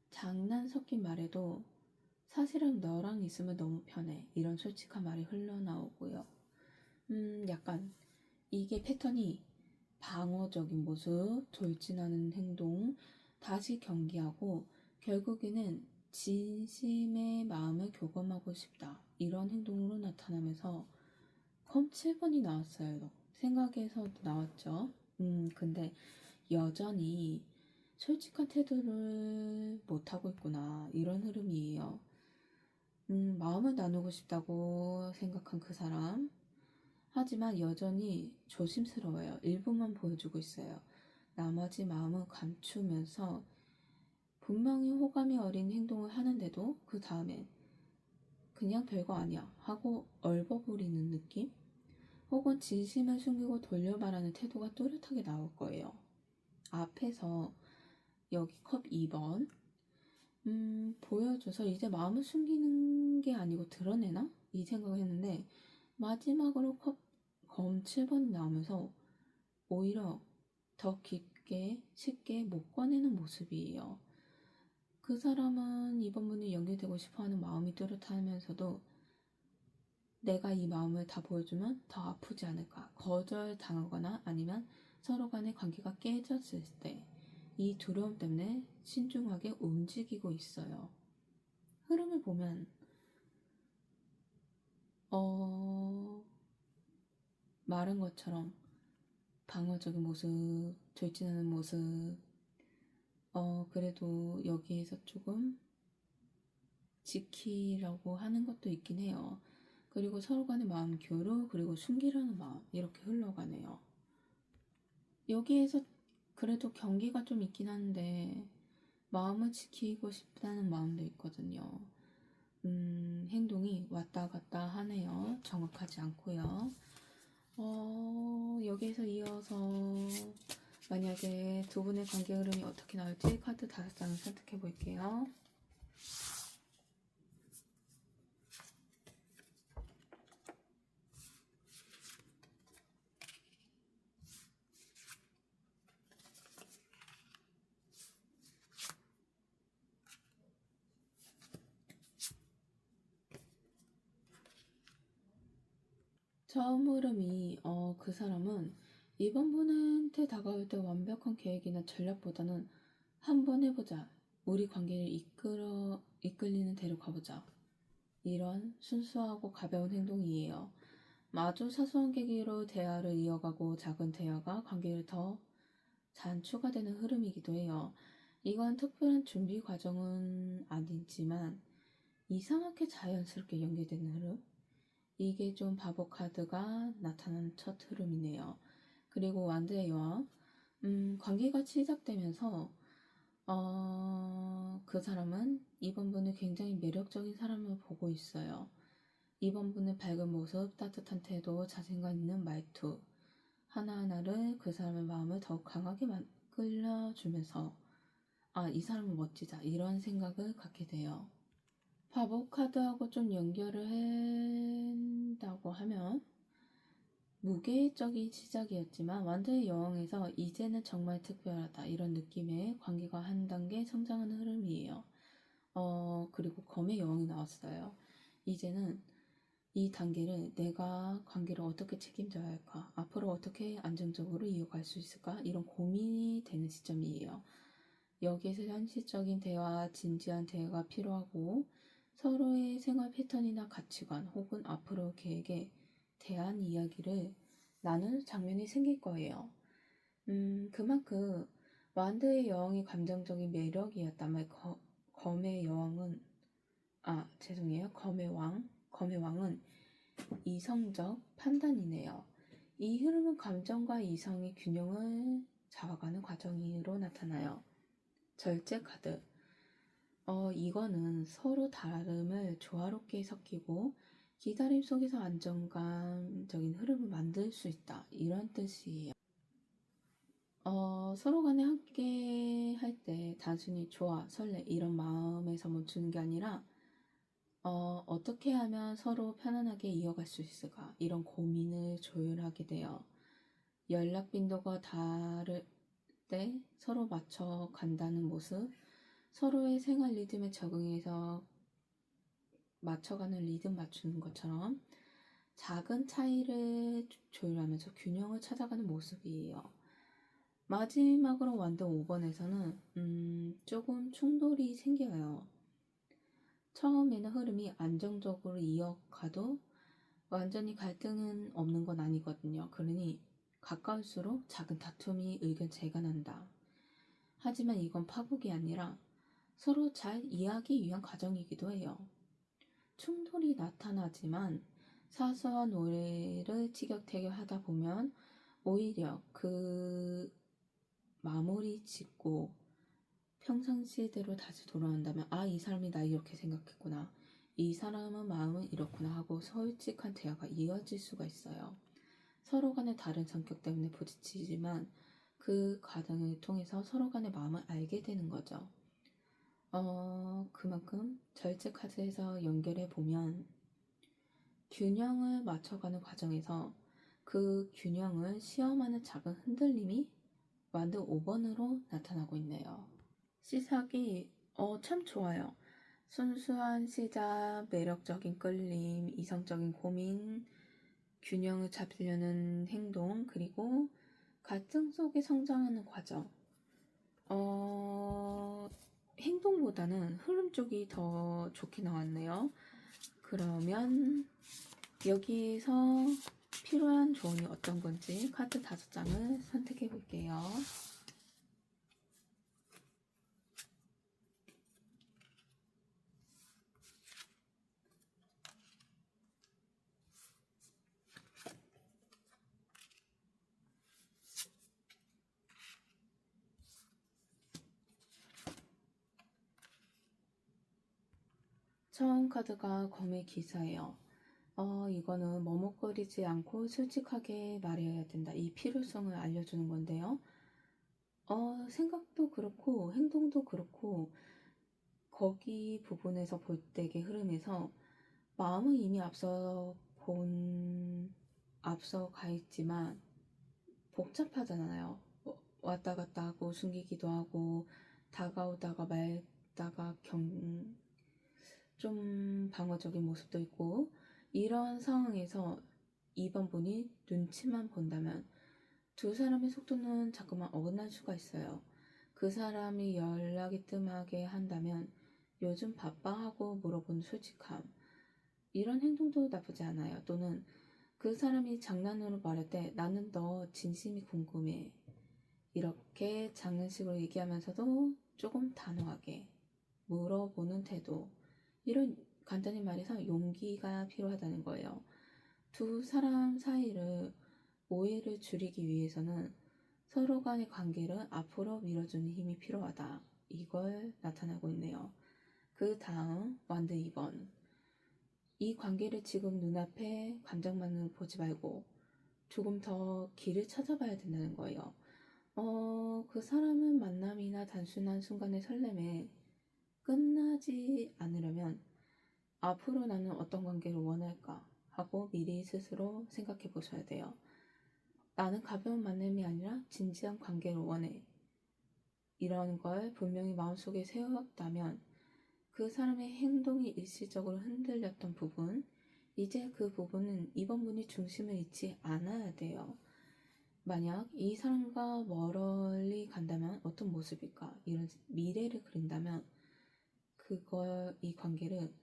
장난 섞인 말에도 사실은 너랑 있으면 너무 편해, 이런 솔직한 말이 흘러나오고요. 약간 이게 패턴이 방어적인 모습, 돌진하는 행동, 다시 경계하고 결국에는 진심의 마음을 교감하고 싶다, 이런 행동으로 나타나면서 컴 7번이 나왔어요. 생각에서도 나왔죠. 근데 여전히 솔직한 태도를 못하고 있구나, 이런 흐름이에요. 마음을 나누고 싶다고 생각한 그 사람, 하지만 여전히 조심스러워요. 일부만 보여주고 있어요. 나머지 마음은 감추면서 분명히 호감이 어린 행동을 하는데도 그 다음에 그냥 별거 아니야 하고 얼버무리는 느낌? 혹은 진심을 숨기고 돌려말하는 태도가 또렷하게 나올 거예요. 앞에서 여기 컵 2번 보여줘서 이제 마음을 숨기는 게 아니고 드러내나? 이 생각을 했는데 마지막으로 검 7번이 나오면서 오히려 더 깊게 쉽게 못 꺼내는 모습이에요. 그 사람은 이번 분이 연결되고 싶어하는 마음이 뚜렷하면서도 내가 이 마음을 다 보여주면 더 아프지 않을까, 거절당하거나 아니면 서로 간의 관계가 깨졌을 때 이 두려움 때문에 신중하게 움직이고 있어요. 흐름을 보면 말한 것처럼 방어적인 모습, 돌진하는 모습, 그래도 여기에서 조금 지키려고 하는 것도 있긴 해요. 그리고 서로 간의 마음 교류, 그리고 숨기려는 마음, 이렇게 흘러가네요. 여기에서 그래도 경계가 좀 있긴 한데 마음을 지키고 싶다는 마음도 있거든요. 행동이 왔다 갔다 하네요. 정확하지 않고요. 여기에서 이어서 만약에 두 분의 관계 흐름이 어떻게 나올지 카드 5장을 선택해 볼게요. 처음 흐름이 그 사람은 이번 분한테 다가올 때 완벽한 계획이나 전략보다는 한번 해보자, 우리 관계를 이끌리는 대로 가보자, 이런 순수하고 가벼운 행동이에요. 아주 사소한 계기로 대화를 이어가고 작은 대화가 관계를 더 단추가되는 흐름이기도 해요. 이건 특별한 준비 과정은 아니지만 이상하게 자연스럽게 연결되는 흐름? 이게 좀 바보 카드가 나타난 첫 흐름이네요. 그리고 완드의 여왕, 관계가 시작되면서 그 사람은 이번 분을 굉장히 매력적인 사람을 보고 있어요. 이번 분의 밝은 모습, 따뜻한 태도, 자신감 있는 말투 하나하나를 그 사람의 마음을 더욱 강하게 끌려주면서 이 사람은 멋지다, 이런 생각을 갖게 돼요. 바보 카드하고 좀 연결을 한다고 하면 무계획적인 시작이었지만 완전히 여왕에서 이제는 정말 특별하다, 이런 느낌의 관계가 한 단계 성장하는 흐름이에요. 그리고 검의 여왕이 나왔어요. 이제는 이 단계를 내가 관계를 어떻게 책임져야 할까, 앞으로 어떻게 안정적으로 이어갈 수 있을까, 이런 고민이 되는 시점이에요. 여기에서 현실적인 대화, 진지한 대화가 필요하고 서로의 생활 패턴이나 가치관 혹은 앞으로 계획에 대한 이야기를 나누는 장면이 생길 거예요. 그만큼 완드의 여왕이 감정적인 매력이었다면 검의 여왕은 검의 왕은 이성적 판단이네요. 이 흐름은 감정과 이성의 균형을 잡아가는 과정으로 나타나요. 절제 카드. 이거는 서로 다름을 조화롭게 섞이고 기다림 속에서 안정감적인 흐름을 만들 수 있다. 이런 뜻이에요. 서로 간에 함께 할 때 단순히 좋아, 설레 이런 마음에서 멈추는 게 아니라 어떻게 하면 서로 편안하게 이어갈 수 있을까? 이런 고민을 조율하게 돼요. 연락 빈도가 다를 때 서로 맞춰 간다는 모습, 서로의 생활 리듬에 적응해서 맞춰가는 리듬 맞추는 것처럼 작은 차이를 조율하면서 균형을 찾아가는 모습이에요. 마지막으로 완드 5번에서는 조금 충돌이 생겨요. 처음에는 흐름이 안정적으로 이어가도 완전히 갈등은 없는 건 아니거든요. 그러니 가까울수록 작은 다툼이 의견 차이가 난다. 하지만 이건 파국이 아니라 서로 잘 이해하기 위한 과정이기도 해요. 충돌이 나타나지만 사소한 오해를 티격태격하다 보면 오히려 그 마무리 짓고 평상시대로 다시 돌아온다면 이 사람이 나 이렇게 생각했구나. 이 사람은 마음은 이렇구나 하고 솔직한 대화가 이어질 수가 있어요. 서로 간의 다른 성격 때문에 부딪히지만 그 과정을 통해서 서로 간의 마음을 알게 되는 거죠. 그만큼 절제 카드에서 연결해 보면 균형을 맞춰가는 과정에서 그 균형을 시험하는 작은 흔들림이 완드 5번으로 나타나고 있네요. 시작이 참 좋아요. 순수한 시작, 매력적인 끌림, 이성적인 고민, 균형을 잡으려는 행동, 그리고 갈등 속에 성장하는 과정. 행동보다는 흐름 쪽이 더 좋게 나왔네요. 그러면 여기에서 필요한 조언이 어떤 건지 카드 5장을 선택해 볼게요. 처음 카드가 검의 기사예요. 이거는 머뭇거리지 않고 솔직하게 말해야 된다. 이 필요성을 알려주는 건데요. 생각도 그렇고 행동도 그렇고 거기 부분에서 볼 때의 흐름에서 마음은 이미 앞서 가 있지만 복잡하잖아요. 왔다 갔다 하고 숨기기도 하고 다가오다가 말다가 좀 방어적인 모습도 있고 이런 상황에서 2번 분이 눈치만 본다면 두 사람의 속도는 자꾸만 어긋날 수가 있어요. 그 사람이 연락이 뜸하게 한다면 요즘 바빠 하고 물어보는 솔직함 이런 행동도 나쁘지 않아요. 또는 그 사람이 장난으로 말할 때 나는 너 진심이 궁금해 이렇게 장난식으로 얘기하면서도 조금 단호하게 물어보는 태도 이런 간단히 말해서 용기가 필요하다는 거예요. 두 사람 사이를 오해를 줄이기 위해서는 서로 간의 관계를 앞으로 밀어주는 힘이 필요하다. 이걸 나타나고 있네요. 그 다음 완드 2번. 이 관계를 지금 눈앞에 감정만으로 보지 말고 조금 더 길을 찾아봐야 된다는 거예요. 그 사람은 만남이나 단순한 순간의 설렘에 끝나지 않으려면 앞으로 나는 어떤 관계를 원할까 하고 미리 스스로 생각해 보셔야 돼요. 나는 가벼운 만남이 아니라 진지한 관계를 원해. 이런 걸 분명히 마음속에 세웠다면 그 사람의 행동이 일시적으로 흔들렸던 부분, 이제 그 부분은 이번 분이 중심을 잃지 않아야 돼요. 만약 이 사람과 멀리 간다면 어떤 모습일까? 이런 미래를 그린다면 이 관계를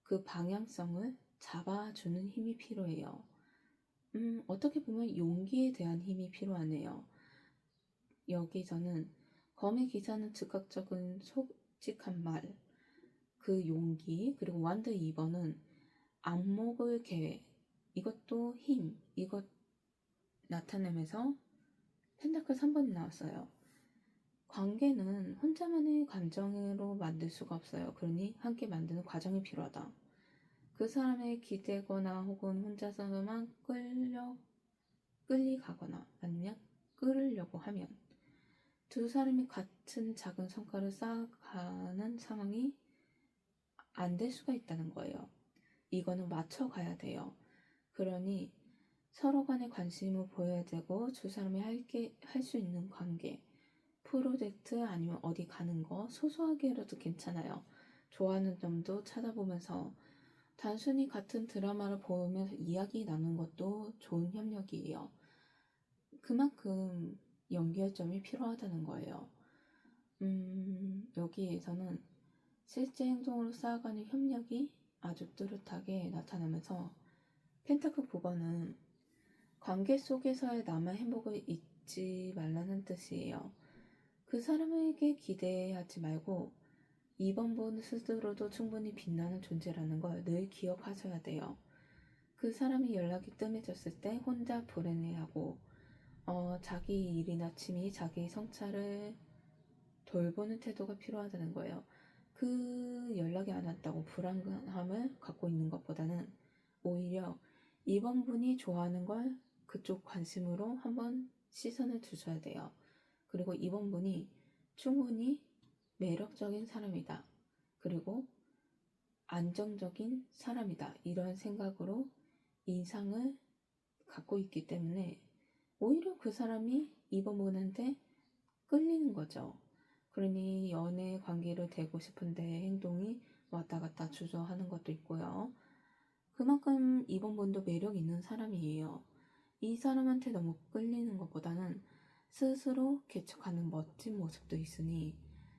그 방향성을 잡아주는 힘이 필요해요. 어떻게 보면 용기에 대한 힘이 필요하네요. 여기서는 검의 기사는 즉각적인 솔직한 말, 그 용기, 그리고 완드 2번은 안목의 계획, 이것도 힘, 이것 나타내면서 펜타클 3번이 나왔어요. 관계는 혼자만의 감정으로 만들 수가 없어요. 그러니 함께 만드는 과정이 필요하다. 그 사람에 기대거나 혹은 혼자서만 끌리가거나 아니면 끌으려고 하면 두 사람이 같은 작은 성과를 쌓아가는 상황이 안 될 수가 있다는 거예요. 이거는 맞춰가야 돼요. 그러니 서로 간에 관심을 보여야 되고 두 사람이 할 수 있는 관계, 프로젝트 아니면 어디 가는 거 소소하게라도 괜찮아요. 좋아하는 점도 찾아보면서 단순히 같은 드라마를 보면서 이야기 나누는 것도 좋은 협력이에요. 그만큼 연결점이 필요하다는 거예요. 여기에서는 실제 행동으로 쌓아가는 협력이 아주 뚜렷하게 나타나면서 펜타클 9번은 관계 속에서의 나만의 행복을 잊지 말라는 뜻이에요. 그 사람에게 기대하지 말고 2번 분 스스로도 충분히 빛나는 존재라는 걸 늘 기억하셔야 돼요. 그 사람이 연락이 뜸해졌을 때 혼자 불안해하고 자기 일이나 취미, 자기 성찰을 돌보는 태도가 필요하다는 거예요. 그 연락이 안 왔다고 불안함을 갖고 있는 것보다는 오히려 이번 분이 좋아하는 걸 그쪽 관심으로 한번 시선을 두셔야 돼요. 그리고 이번 분이 충분히 매력적인 사람이다. 그리고 안정적인 사람이다. 이런 생각으로 인상을 갖고 있기 때문에 오히려 그 사람이 이번 분한테 끌리는 거죠. 그러니 연애 관계를 되고 싶은데 행동이 왔다 갔다 주저하는 것도 있고요. 그만큼 이번 분도 매력 있는 사람이에요. 이 사람한테 너무 끌리는 것보다는 스스로 개척하는 멋진 모습도 있으니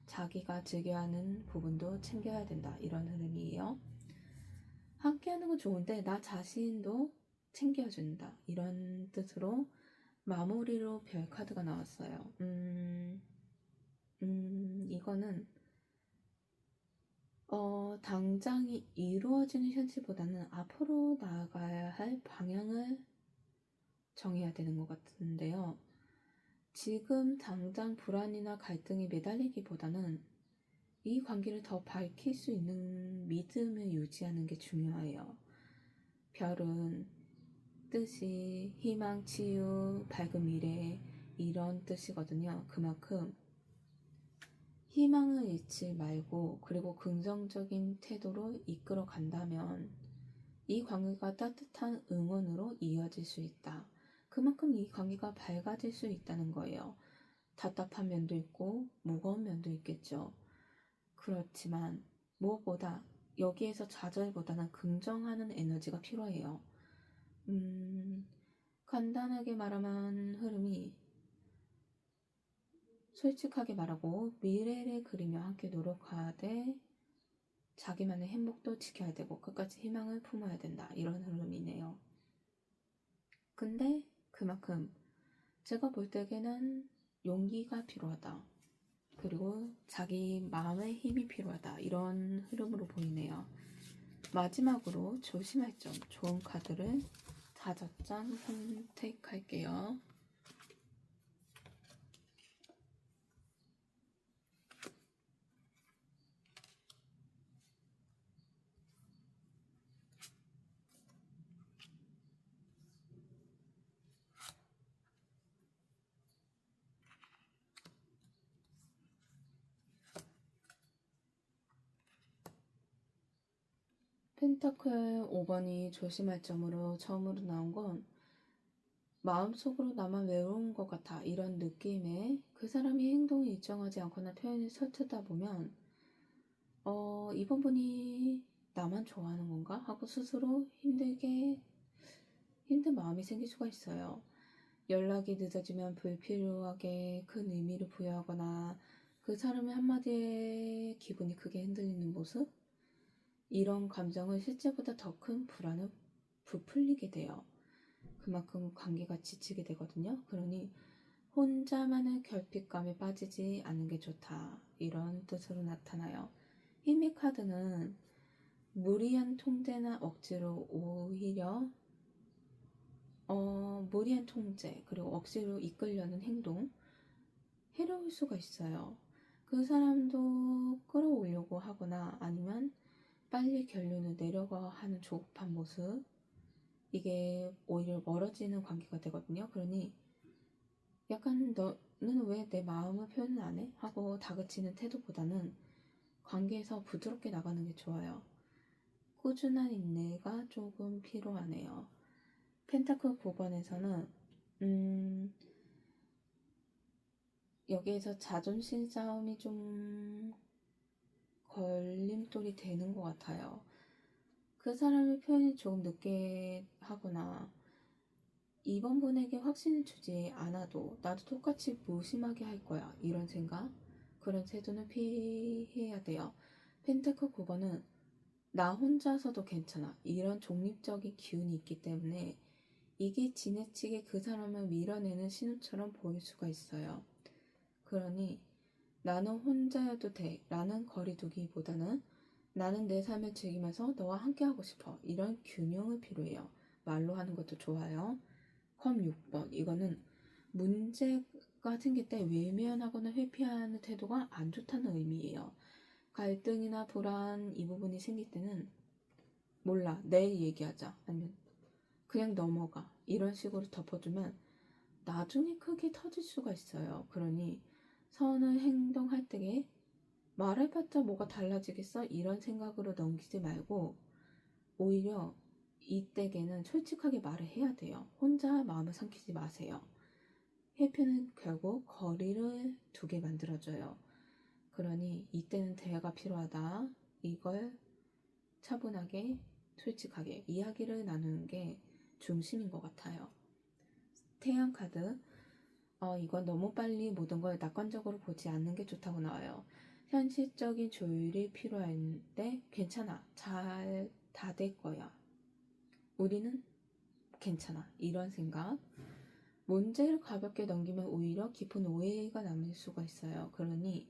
자기가 즐겨야 하는 부분도 챙겨야 된다. 이런 흐름이에요. 함께하는 건 좋은데 나 자신도 챙겨준다. 이런 뜻으로 마무리로 별 카드가 나왔어요. 이거는 당장이 이루어지는 현실보다는 앞으로 나아가야 할 방향을 정해야 되는 것 같은데요. 지금 당장 불안이나 갈등에 매달리기보다는 이 관계를 더 밝힐 수 있는 믿음을 유지하는 게 중요해요. 별은 뜻이 희망, 치유, 밝은 미래 이런 뜻이거든요. 그만큼 희망을 잃지 말고 그리고 긍정적인 태도로 이끌어 간다면 이 관계가 따뜻한 응원으로 이어질 수 있다. 그만큼 이 관계가 밝아질 수 있다는 거예요. 답답한 면도 있고 무거운 면도 있겠죠. 그렇지만 무엇보다 여기에서 좌절보다는 긍정하는 에너지가 필요해요. 간단하게 말하면 흐름이 솔직하게 말하고 미래를 그리며 함께 노력하되 자기만의 행복도 지켜야 되고 끝까지 희망을 품어야 된다. 이런 흐름이네요. 근데 그만큼 제가 볼 때에는 용기가 필요하다. 그리고 자기 마음의 힘이 필요하다. 이런 흐름으로 보이네요. 마지막으로 조심할 점 좋은 카드를 5장 선택할게요. 펜타클 5번이 조심할 점으로 처음으로 나온 건 마음속으로 나만 외로운 것 같아 이런 느낌에 그 사람이 행동이 일정하지 않거나 표현이 서투다 보면 이번 분이 나만 좋아하는 건가 하고 스스로 힘든 마음이 생길 수가 있어요. 연락이 늦어지면 불필요하게 큰 의미를 부여하거나 그 사람의 한마디에 기분이 크게 흔들리는 모습? 이런 감정은 실제보다 더 큰 불안을 부풀리게 돼요. 그만큼 관계가 지치게 되거든요. 그러니 혼자만의 결핍감에 빠지지 않는 게 좋다. 이런 뜻으로 나타나요. 힘의 카드는 무리한 통제나 억지로 오히려 무리한 통제 그리고 억지로 이끌려는 행동 해로울 수가 있어요. 그 사람도 끌어오려고 하거나 아니면 빨리 결론을 내려가 하는 조급한 모습, 이게 오히려 멀어지는 관계가 되거든요. 그러니 약간 너는 왜 내 마음을 표현 안 해? 하고 다그치는 태도보다는 관계에서 부드럽게 나가는 게 좋아요. 꾸준한 인내가 조금 필요하네요. 펜타클 9번에서는 여기에서 자존심 싸움이 좀 걸림돌이 되는 것 같아요. 그 사람의 표현이 조금 늦게 하거나 이번 분에게 확신을 주지 않아도 나도 똑같이 무심하게 할 거야, 이런 생각, 그런 태도는 피해야 돼요. 펜타클 9번은 나 혼자서도 괜찮아, 이런 독립적인 기운이 있기 때문에 이게 지나치게 그 사람을 밀어내는 신호처럼 보일 수가 있어요. 그러니 나는 혼자여도 돼 라는 거리두기보다는 나는 내 삶을 즐기면서 너와 함께 하고 싶어, 이런 균형을 필요해요. 말로 하는 것도 좋아요. 컴 6번, 이거는 문제가 생길 때 외면하거나 회피하는 태도가 안 좋다는 의미예요. 갈등이나 불안 이 부분이 생길 때는 몰라, 내일 얘기하자, 아니면 그냥 넘어가, 이런 식으로 덮어두면 나중에 크게 터질 수가 있어요. 그러니 선을 행동할 때에 말해봤자 뭐가 달라지겠어? 이런 생각으로 넘기지 말고 오히려 이때에는 솔직하게 말을 해야 돼요. 혼자 마음을 삼키지 마세요. 회피는 결국 거리를 두게 만들어줘요. 그러니 이때는 대화가 필요하다. 이걸 차분하게 솔직하게 이야기를 나누는 게 중심인 것 같아요. 태양 카드, 이건 너무 빨리 모든 걸 낙관적으로 보지 않는 게 좋다고 나와요. 현실적인 조율이 필요한데 괜찮아, 잘 다 될 거야, 우리는 괜찮아, 이런 생각. 문제를 가볍게 넘기면 오히려 깊은 오해가 남을 수가 있어요. 그러니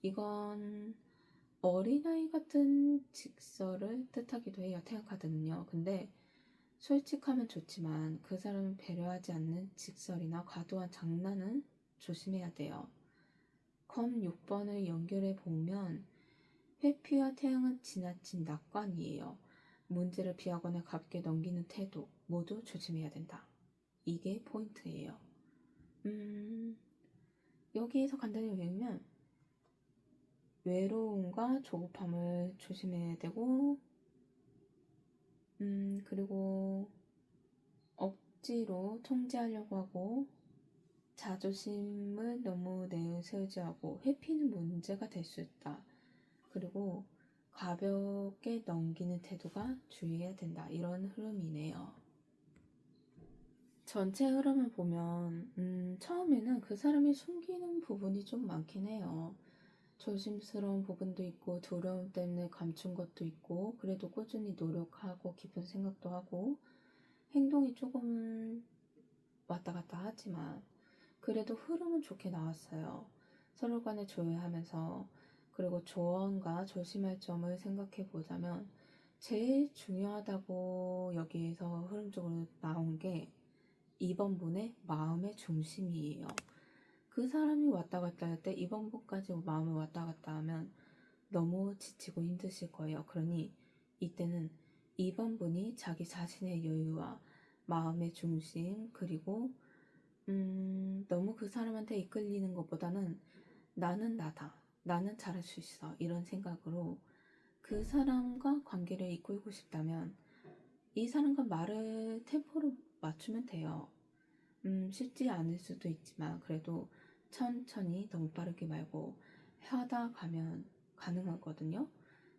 이건 어린아이 같은 직설을 뜻하기도 해요, 태양카드는요. 근데 솔직하면 좋지만 그 사람을 배려하지 않는 직설이나 과도한 장난은 조심해야 돼요. 컴 6번을 연결해 보면 회피와 태양은 지나친 낙관이에요. 문제를 비하거나 가볍게 넘기는 태도 모두 조심해야 된다. 이게 포인트예요. 여기에서 간단히 외우면 외로움과 조급함을 조심해야 되고, 그리고 억지로 통제하려고 하고, 자존심을 너무 내세우지 하고, 회피는 문제가 될 수 있다. 그리고 가볍게 넘기는 태도가 주의해야 된다. 이런 흐름이네요. 전체 흐름을 보면 처음에는 그 사람이 숨기는 부분이 좀 많긴 해요. 조심스러운 부분도 있고 두려움 때문에 감춘 것도 있고, 그래도 꾸준히 노력하고 깊은 생각도 하고 행동이 조금 왔다 갔다 하지만 그래도 흐름은 좋게 나왔어요. 서로 간에 조율하면서, 그리고 조언과 조심할 점을 생각해 보자면 제일 중요하다고 여기에서 흐름적으로 나온 게 2번 분의 마음의 중심이에요. 그 사람이 왔다 갔다 할 때 2번 분까지 마음을 왔다 갔다 하면 너무 지치고 힘드실 거예요. 그러니 이때는 2번 분이 자기 자신의 여유와 마음의 중심, 그리고 너무 그 사람한테 이끌리는 것보다는 나는 나다, 나는 잘할 수 있어, 이런 생각으로 그 사람과 관계를 이끌고 싶다면 이 사람과 말을 템포를 맞추면 돼요. 쉽지 않을 수도 있지만 그래도 천천히, 너무 빠르게 말고 하다 가면 가능하거든요.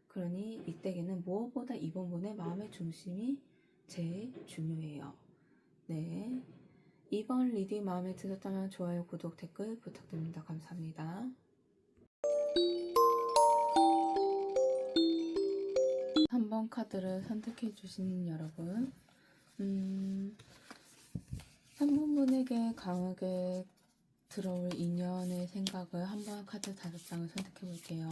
그러니 이때에는 무엇보다 이번 분의 마음의 중심이 제일 중요해요. 네, 이번 리딩 마음에 드셨다면 좋아요, 구독, 댓글 부탁드립니다. 감사합니다. 3번 카드를 선택해 주신 여러분, 3번분에게 강하게 들어올 인연의 생각을 한번 카드 5장을 선택해 볼게요.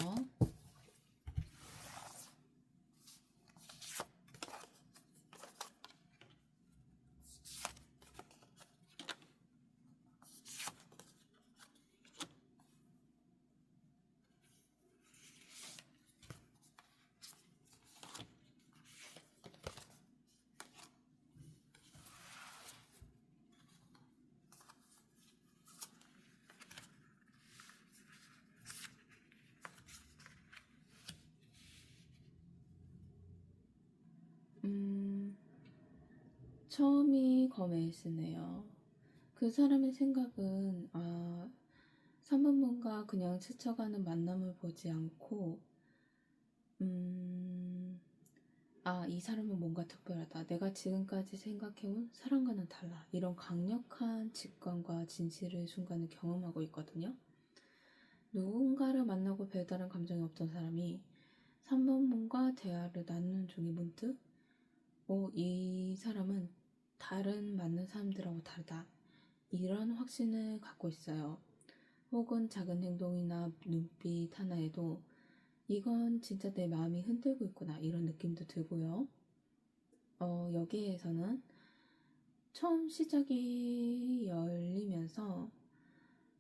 처음이 검에이스네요. 그 사람의 생각은 3번분과 그냥 스쳐가는 만남을 보지 않고 이 사람은 뭔가 특별하다. 내가 지금까지 생각해온 사람과는 달라. 이런 강력한 직관과 진실의 순간을 경험하고 있거든요. 누군가를 만나고 별다른 감정이 없던 사람이 3번분과 대화를 나누는 중에 문득 이 사람은 다른 만난 사람들하고 다르다. 이런 확신을 갖고 있어요. 혹은 작은 행동이나 눈빛 하나에도 이건 진짜 내 마음이 흔들고 있구나 이런 느낌도 들고요. 여기에서는 처음 시작이 열리면서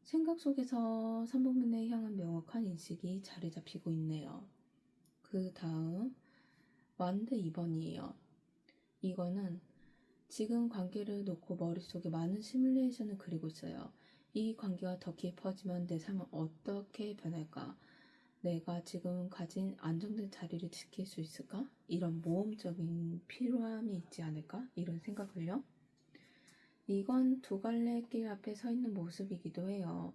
생각 속에서 3번분에 향한 명확한 인식이 자리 잡히고 있네요. 그 다음 완드 2번이에요. 이거는 지금 관계를 놓고 머릿속에 많은 시뮬레이션을 그리고 있어요. 이 관계가 더 깊어지면 내 삶은 어떻게 변할까? 내가 지금 가진 안정된 자리를 지킬 수 있을까? 이런 모험적인 필요함이 있지 않을까? 이런 생각을요. 이건 두 갈래 길 앞에 서 있는 모습이기도 해요.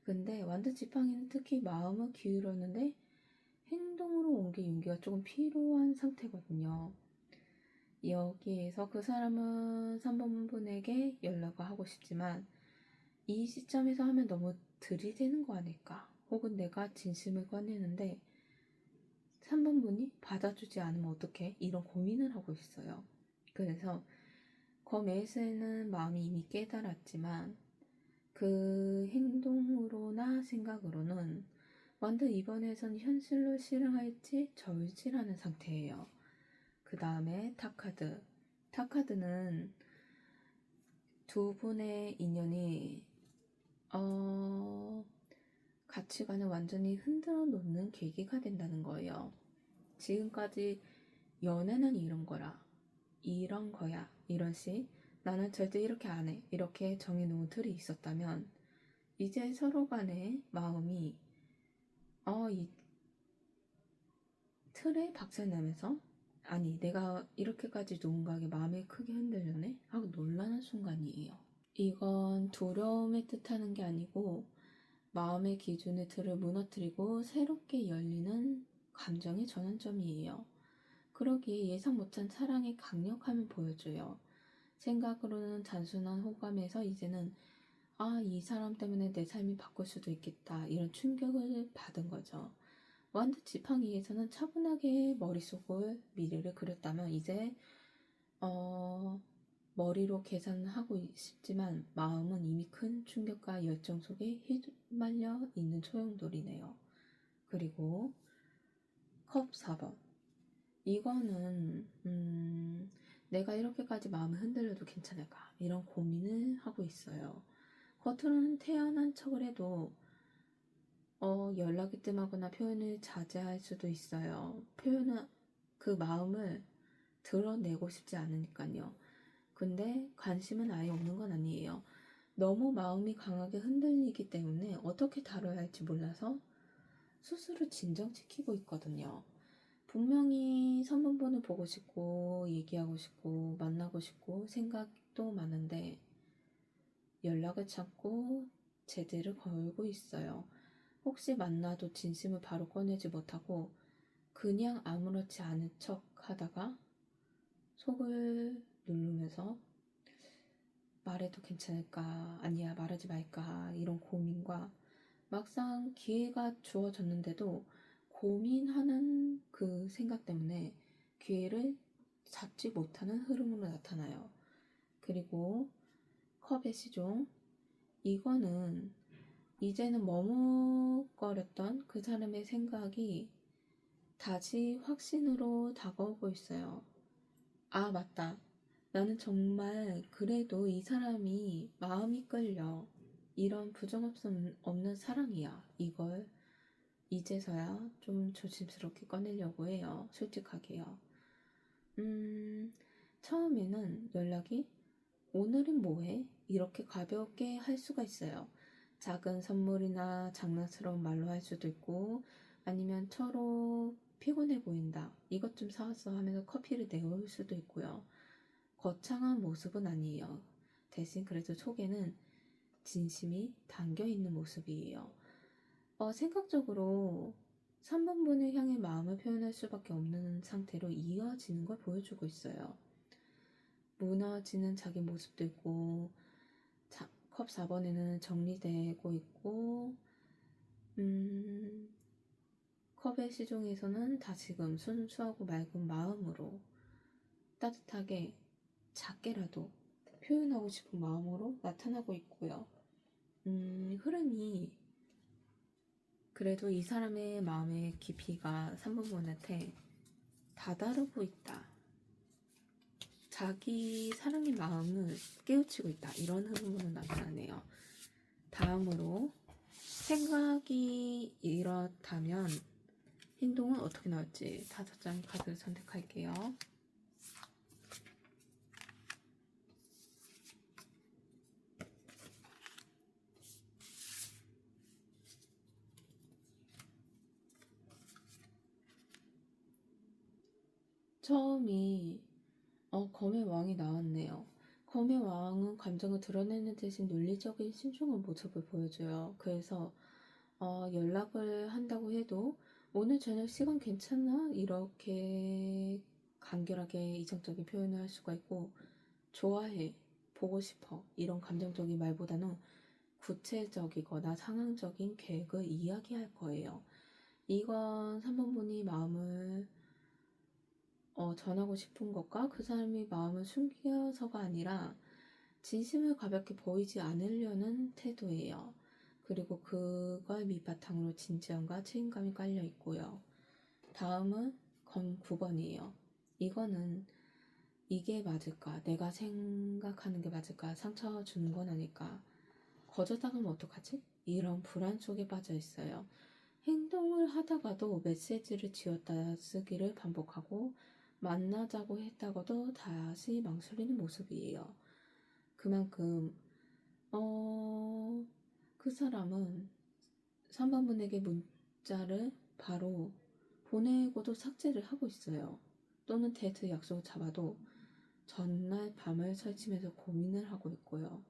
근데 완드 지팡이는 특히 마음을 기울였는데 행동으로 옮길 용기가 조금 필요한 상태거든요. 여기에서 그 사람은 3번분에게 연락을 하고 싶지만 이 시점에서 하면 너무 들이대는 거 아닐까? 혹은 내가 진심을 꺼내는데 3번분이 받아주지 않으면 어떡해? 이런 고민을 하고 있어요. 그래서 검에서는 마음이 이미 깨달았지만 그 행동으로나 생각으로는 완전 이번에선 현실로 실행할지 절실하는 상태예요. 그 다음에 탑카드. 탑카드는 두 분의 인연이 가치관을 완전히 흔들어 놓는 계기가 된다는 거예요. 지금까지 연애는 이런 거라, 이런 거야, 이런 식, 나는 절대 이렇게 안 해, 이렇게 정해놓은 틀이 있었다면 이제 서로 간의 마음이 이 틀에 박살나면서 아니 내가 이렇게까지 누군가에게 마음이 크게 흔들려네? 하고 놀라는 순간이에요. 이건 두려움을 뜻하는 게 아니고 마음의 기준의 틀을 무너뜨리고 새롭게 열리는 감정의 전환점이에요. 그러기에 예상 못한 사랑의 강력함을 보여줘요. 생각으로는 단순한 호감에서 이제는 이 사람 때문에 내 삶이 바꿀 수도 있겠다 이런 충격을 받은 거죠. 완드 지팡이에서는 차분하게 머릿속을 미래를 그렸다면 이제 머리로 계산하고 싶지만 마음은 이미 큰 충격과 열정 속에 휘말려 있는 소용돌이네요. 그리고 컵 4번. 이거는 내가 이렇게까지 마음을 흔들려도 괜찮을까? 이런 고민을 하고 있어요. 겉으로는 태연한 척을 해도 연락이 뜸하거나 표현을 자제할 수도 있어요. 표현은 그 마음을 드러내고 싶지 않으니까요. 근데 관심은 아예 없는 건 아니에요. 너무 마음이 강하게 흔들리기 때문에 어떻게 다뤄야 할지 몰라서 스스로 진정시키고 있거든요. 분명히 3번분을 보고 싶고 얘기하고 싶고 만나고 싶고 생각도 많은데 연락을 찾고 제대를 걸고 있어요. 혹시 만나도 진심을 바로 꺼내지 못하고 그냥 아무렇지 않은 척 하다가 속을 누르면서 말해도 괜찮을까 아니야 말하지 말까 이런 고민과 막상 기회가 주어졌는데도 고민하는 그 생각 때문에 기회를 잡지 못하는 흐름으로 나타나요. 그리고 컵의 시종. 이거는 이제는 머뭇거렸던 그 사람의 생각이 다시 확신으로 다가오고 있어요. 아, 맞다. 나는 정말 그래도 이 사람이 마음이 끌려. 이런 부정할 수 없는 사랑이야. 이걸 이제서야 좀 조심스럽게 꺼내려고 해요. 솔직하게요. 처음에는 연락이 오늘은 뭐해? 이렇게 가볍게 할 수가 있어요. 작은 선물이나 장난스러운 말로 할 수도 있고, 아니면 서로 피곤해 보인다. 이것 좀 사왔어 하면서 커피를 내올 수도 있고요. 거창한 모습은 아니에요. 대신 그래도 속에는 진심이 담겨 있는 모습이에요. 생각적으로 3번분을 향해 마음을 표현할 수밖에 없는 상태로 이어지는 걸 보여주고 있어요. 무너지는 자기 모습도 있고, 컵 4번에는 정리되고 있고, 컵의 시종에서는 다시금 순수하고 맑은 마음으로 따뜻하게 작게라도 표현하고 싶은 마음으로 나타나고 있고요. 흐름이 그래도 이 사람의 마음의 깊이가 3번분한테 다다르고 있다. 자기 사랑의 마음을 깨우치고 있다. 이런 흐름으로 나타나네요. 다음으로 생각이 이렇다면 행동은 어떻게 나올지 5장의 카드를 선택할게요. 처음이 검의 왕이 나왔네요. 검의 왕은 감정을 드러내는 대신 논리적인 신중한 모습을 보여줘요. 그래서 연락을 한다고 해도 오늘 저녁 시간 괜찮아? 이렇게 간결하게 이성적인 표현을 할 수가 있고, 좋아해, 보고 싶어 이런 감정적인 말보다는 구체적이거나 상황적인 계획을 이야기할 거예요. 이건 3번분이 마음을 전하고 싶은 것과 그 사람이 마음을 숨겨서가 아니라 진심을 가볍게 보이지 않으려는 태도예요. 그리고 그걸 밑바탕으로 진지함과 책임감이 깔려 있고요. 다음은 검 9번이에요. 이거는 이게 맞을까? 내가 생각하는 게 맞을까? 상처 주는 건 아닐까? 거절당하면 어떡하지? 이런 불안 속에 빠져 있어요. 행동을 하다가도 메시지를 지웠다 쓰기를 반복하고, 만나자고 했다가도 다시 망설이는 모습이에요. 그만큼 그 사람은 3번분에게 문자를 바로 보내고도 삭제를 하고 있어요. 또는 데이트 약속을 잡아도 전날 밤을 설치면서 고민을 하고 있고요.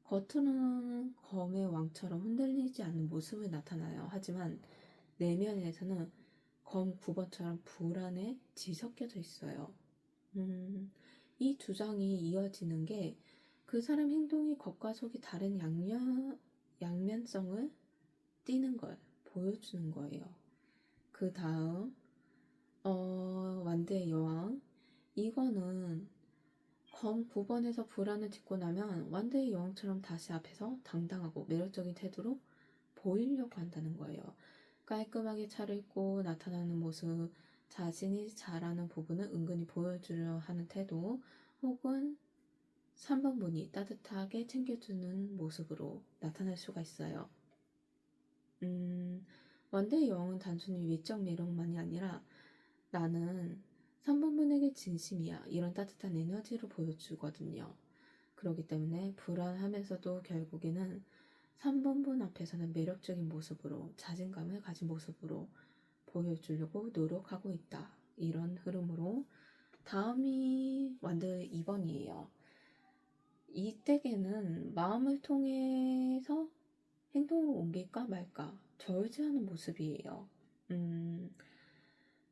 겉으로는 검의 왕처럼 흔들리지 않는 모습을 나타나요. 하지만 내면에서는 검 9번처럼 불안에 뒤섞여져 있어요. 이 두 장이 이어지는 게 그 사람 행동이 겉과 속이 다른 양면성을 띠는 걸 보여주는 거예요. 그 다음 완대의 여왕. 이거는 검 9번에서 불안을 딛고 나면 완대의 여왕처럼 다시 앞에서 당당하고 매력적인 태도로 보이려고 한다는 거예요. 깔끔하게 차려입고 나타나는 모습, 자신이 잘하는 부분을 은근히 보여주려 하는 태도, 혹은 3번분이 따뜻하게 챙겨주는 모습으로 나타날 수가 있어요. 완대의 여왕은 단순히 외적 매력만이 아니라 나는 3번분에게 진심이야, 이런 따뜻한 에너지를 보여주거든요. 그렇기 때문에 불안하면서도 결국에는 3번분 앞에서는 매력적인 모습으로, 자신감을 가진 모습으로 보여주려고 노력하고 있다. 이런 흐름으로 다음이 완대 2번이에요. 이 댁에는 마음을 통해서 행동으로 옮길까 말까 절제하는 모습이에요.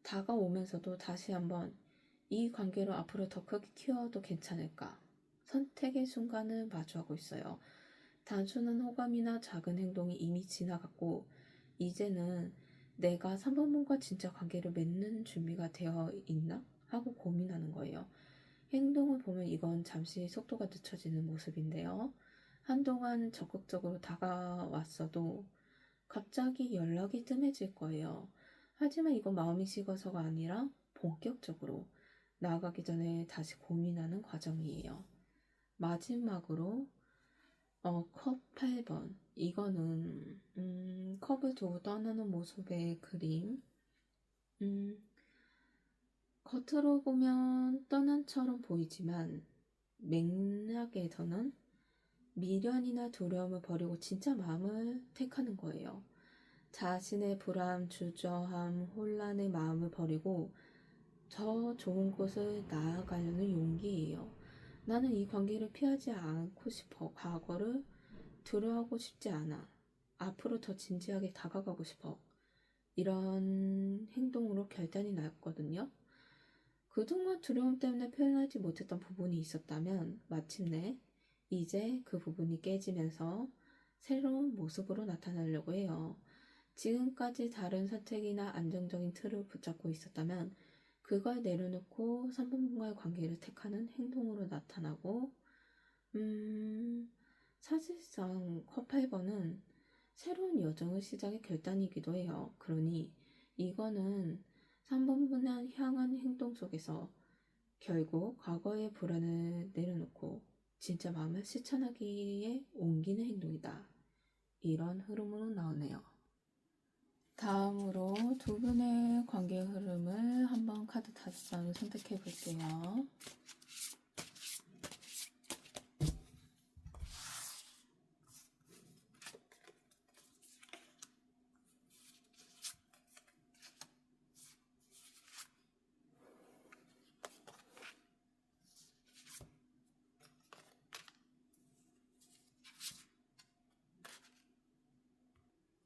다가오면서도 다시 한번 이 관계를 앞으로 더 크게 키워도 괜찮을까? 선택의 순간을 마주하고 있어요. 단순한 호감이나 작은 행동이 이미 지나갔고, 이제는 내가 3번분과 진짜 관계를 맺는 준비가 되어 있나? 하고 고민하는 거예요. 행동을 보면 이건 잠시 속도가 늦춰지는 모습인데요. 한동안 적극적으로 다가왔어도 갑자기 연락이 뜸해질 거예요. 하지만 이건 마음이 식어서가 아니라 본격적으로 나아가기 전에 다시 고민하는 과정이에요. 마지막으로 컵 8번. 이거는 컵을 두고 떠나는 모습의 그림. 겉으로 보면 떠난처럼 보이지만 맥락에서는 미련이나 두려움을 버리고 진짜 마음을 택하는 거예요. 자신의 불안, 주저함, 혼란의 마음을 버리고 더 좋은 곳을 나아가려는 용기예요. 나는 이 관계를 피하지 않고 싶어. 과거를 두려워하고 싶지 않아. 앞으로 더 진지하게 다가가고 싶어. 이런 행동으로 결단이 났거든요. 그동안 두려움 때문에 표현하지 못했던 부분이 있었다면 마침내 이제 그 부분이 깨지면서 새로운 모습으로 나타나려고 해요. 지금까지 다른 선택이나 안정적인 틀을 붙잡고 있었다면 그걸 내려놓고 선분과의 관계를 택하는 행동으로 나타나고 사실상 컵 8번은 새로운 여정의 시작의 결단이기도 해요. 그러니 이거는 3번분을 향한 행동 속에서 결국 과거의 불안을 내려놓고 진짜 마음을 실천하기에 옮기는 행동이다. 이런 흐름으로 나오네요. 다음으로 두 분의 관계 흐름을 한번 카드 5장을 선택해 볼게요.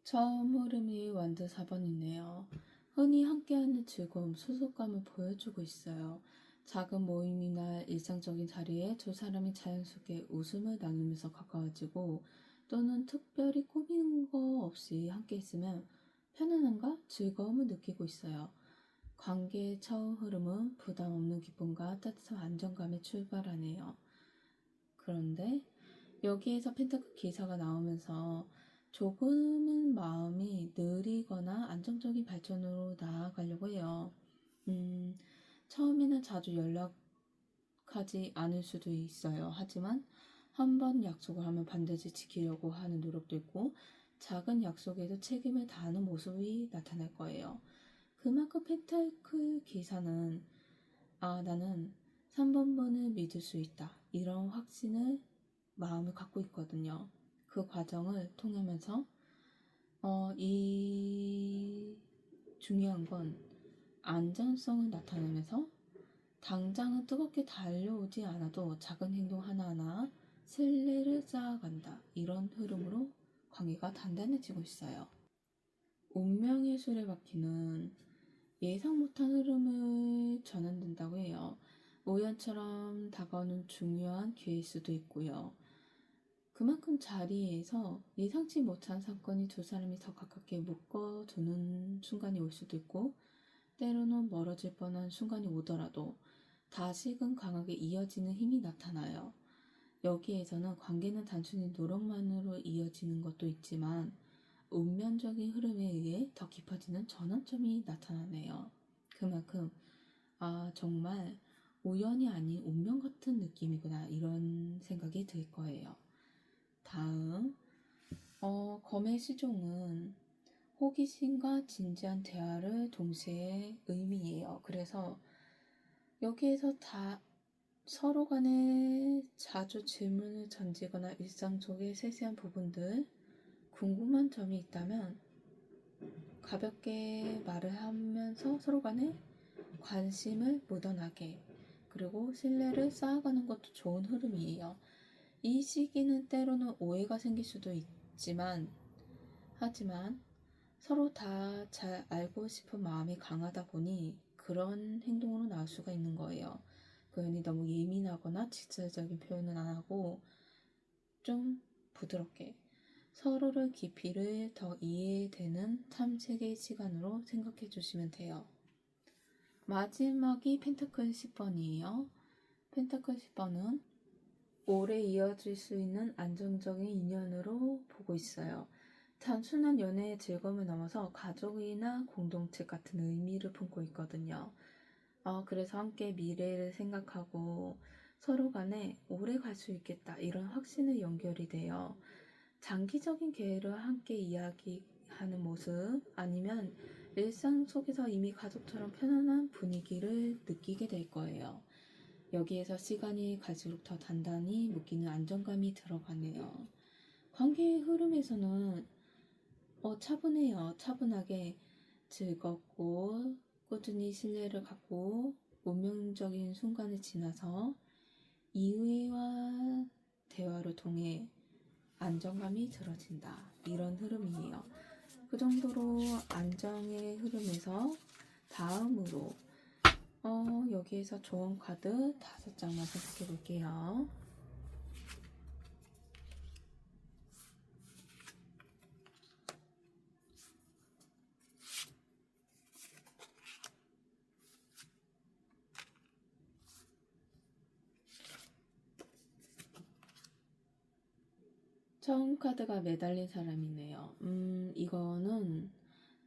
처음 흐름이 완드 4번이네요. 흔히 함께하는 즐거움, 소속감을 보여주고 있어요. 작은 모임이나 일상적인 자리에 두 사람이 자연스럽게 웃음을 나누면서 가까워지고 또는 특별히 꾸미는 거 없이 함께 있으면 편안함과 즐거움을 느끼고 있어요. 관계의 처음 흐름은 부담 없는 기쁨과 따뜻한 안정감에 출발하네요. 그런데 여기에서 펜타클 기사가 나오면서 조금은 마음이 느리거나 안정적인 발전으로 나아가려고 해요. 처음에는 자주 연락하지 않을 수도 있어요. 하지만 한 번 약속을 하면 반드시 지키려고 하는 노력도 있고 작은 약속에도 책임을 다하는 모습이 나타날 거예요. 그만큼 펜타클 기사는 나는 3번분을 믿을 수 있다. 이런 확신을 마음을 갖고 있거든요. 그 과정을 통하면서 이 중요한 건 안전성을 나타내면서 당장은 뜨겁게 달려오지 않아도 작은 행동 하나하나 신뢰를 쌓아간다. 이런 흐름으로 관계가 단단해지고 있어요. 운명의 수레바퀴는 예상 못한 흐름을 전환된다고 해요. 우연처럼 다가오는 중요한 기회일 수도 있고요. 그만큼 자리에서 예상치 못한 사건이 두 사람이 더 가깝게 묶어두는 순간이 올 수도 있고 때로는 멀어질 뻔한 순간이 오더라도 다시금 강하게 이어지는 힘이 나타나요. 여기에서는 관계는 단순히 노력만으로 이어지는 것도 있지만 운명적인 흐름에 의해 더 깊어지는 전환점이 나타나네요. 그만큼 정말 우연이 아닌 운명 같은 느낌이구나 이런 생각이 들 거예요. 다음 검의 시종은 호기심과 진지한 대화를 동시에 의미해요. 그래서 여기에서 다 서로 간에 자주 질문을 던지거나 일상 속의 세세한 부분들 궁금한 점이 있다면 가볍게 말을 하면서 서로 간에 관심을 묻어나게 그리고 신뢰를 쌓아가는 것도 좋은 흐름이에요. 이 시기는 때로는 오해가 생길 수도 있지만 하지만 서로 다 잘 알고 싶은 마음이 강하다 보니 그런 행동으로 나올 수가 있는 거예요. 그러니 너무 예민하거나 직설적인 표현은 안 하고 좀 부드럽게 서로를 깊이를 더 이해되는 탐색의 시간으로 생각해 주시면 돼요. 마지막이 펜타클 10번이에요. 펜타클 10번은 오래 이어질 수 있는 안정적인 인연으로 보고 있어요. 단순한 연애의 즐거움을 넘어서 가족이나 공동체 같은 의미를 품고 있거든요. 그래서 함께 미래를 생각하고 서로 간에 오래 갈 수 있겠다 이런 확신의 연결이 돼요. 장기적인 계획을 함께 이야기하는 모습 아니면 일상 속에서 이미 가족처럼 편안한 분위기를 느끼게 될 거예요. 여기에서 시간이 갈수록 더 단단히 묶이는 안정감이 들어가네요. 관계의 흐름에서는 차분해요. 차분하게 즐겁고 꾸준히 신뢰를 갖고 운명적인 순간을 지나서 이해와 대화를 통해 안정감이 들어진다. 이런 흐름이에요. 그 정도로 안정의 흐름에서 다음으로 여기에서 조언 카드 5장만 선택해 볼게요. 처음 카드가 매달린 사람이네요. 이거는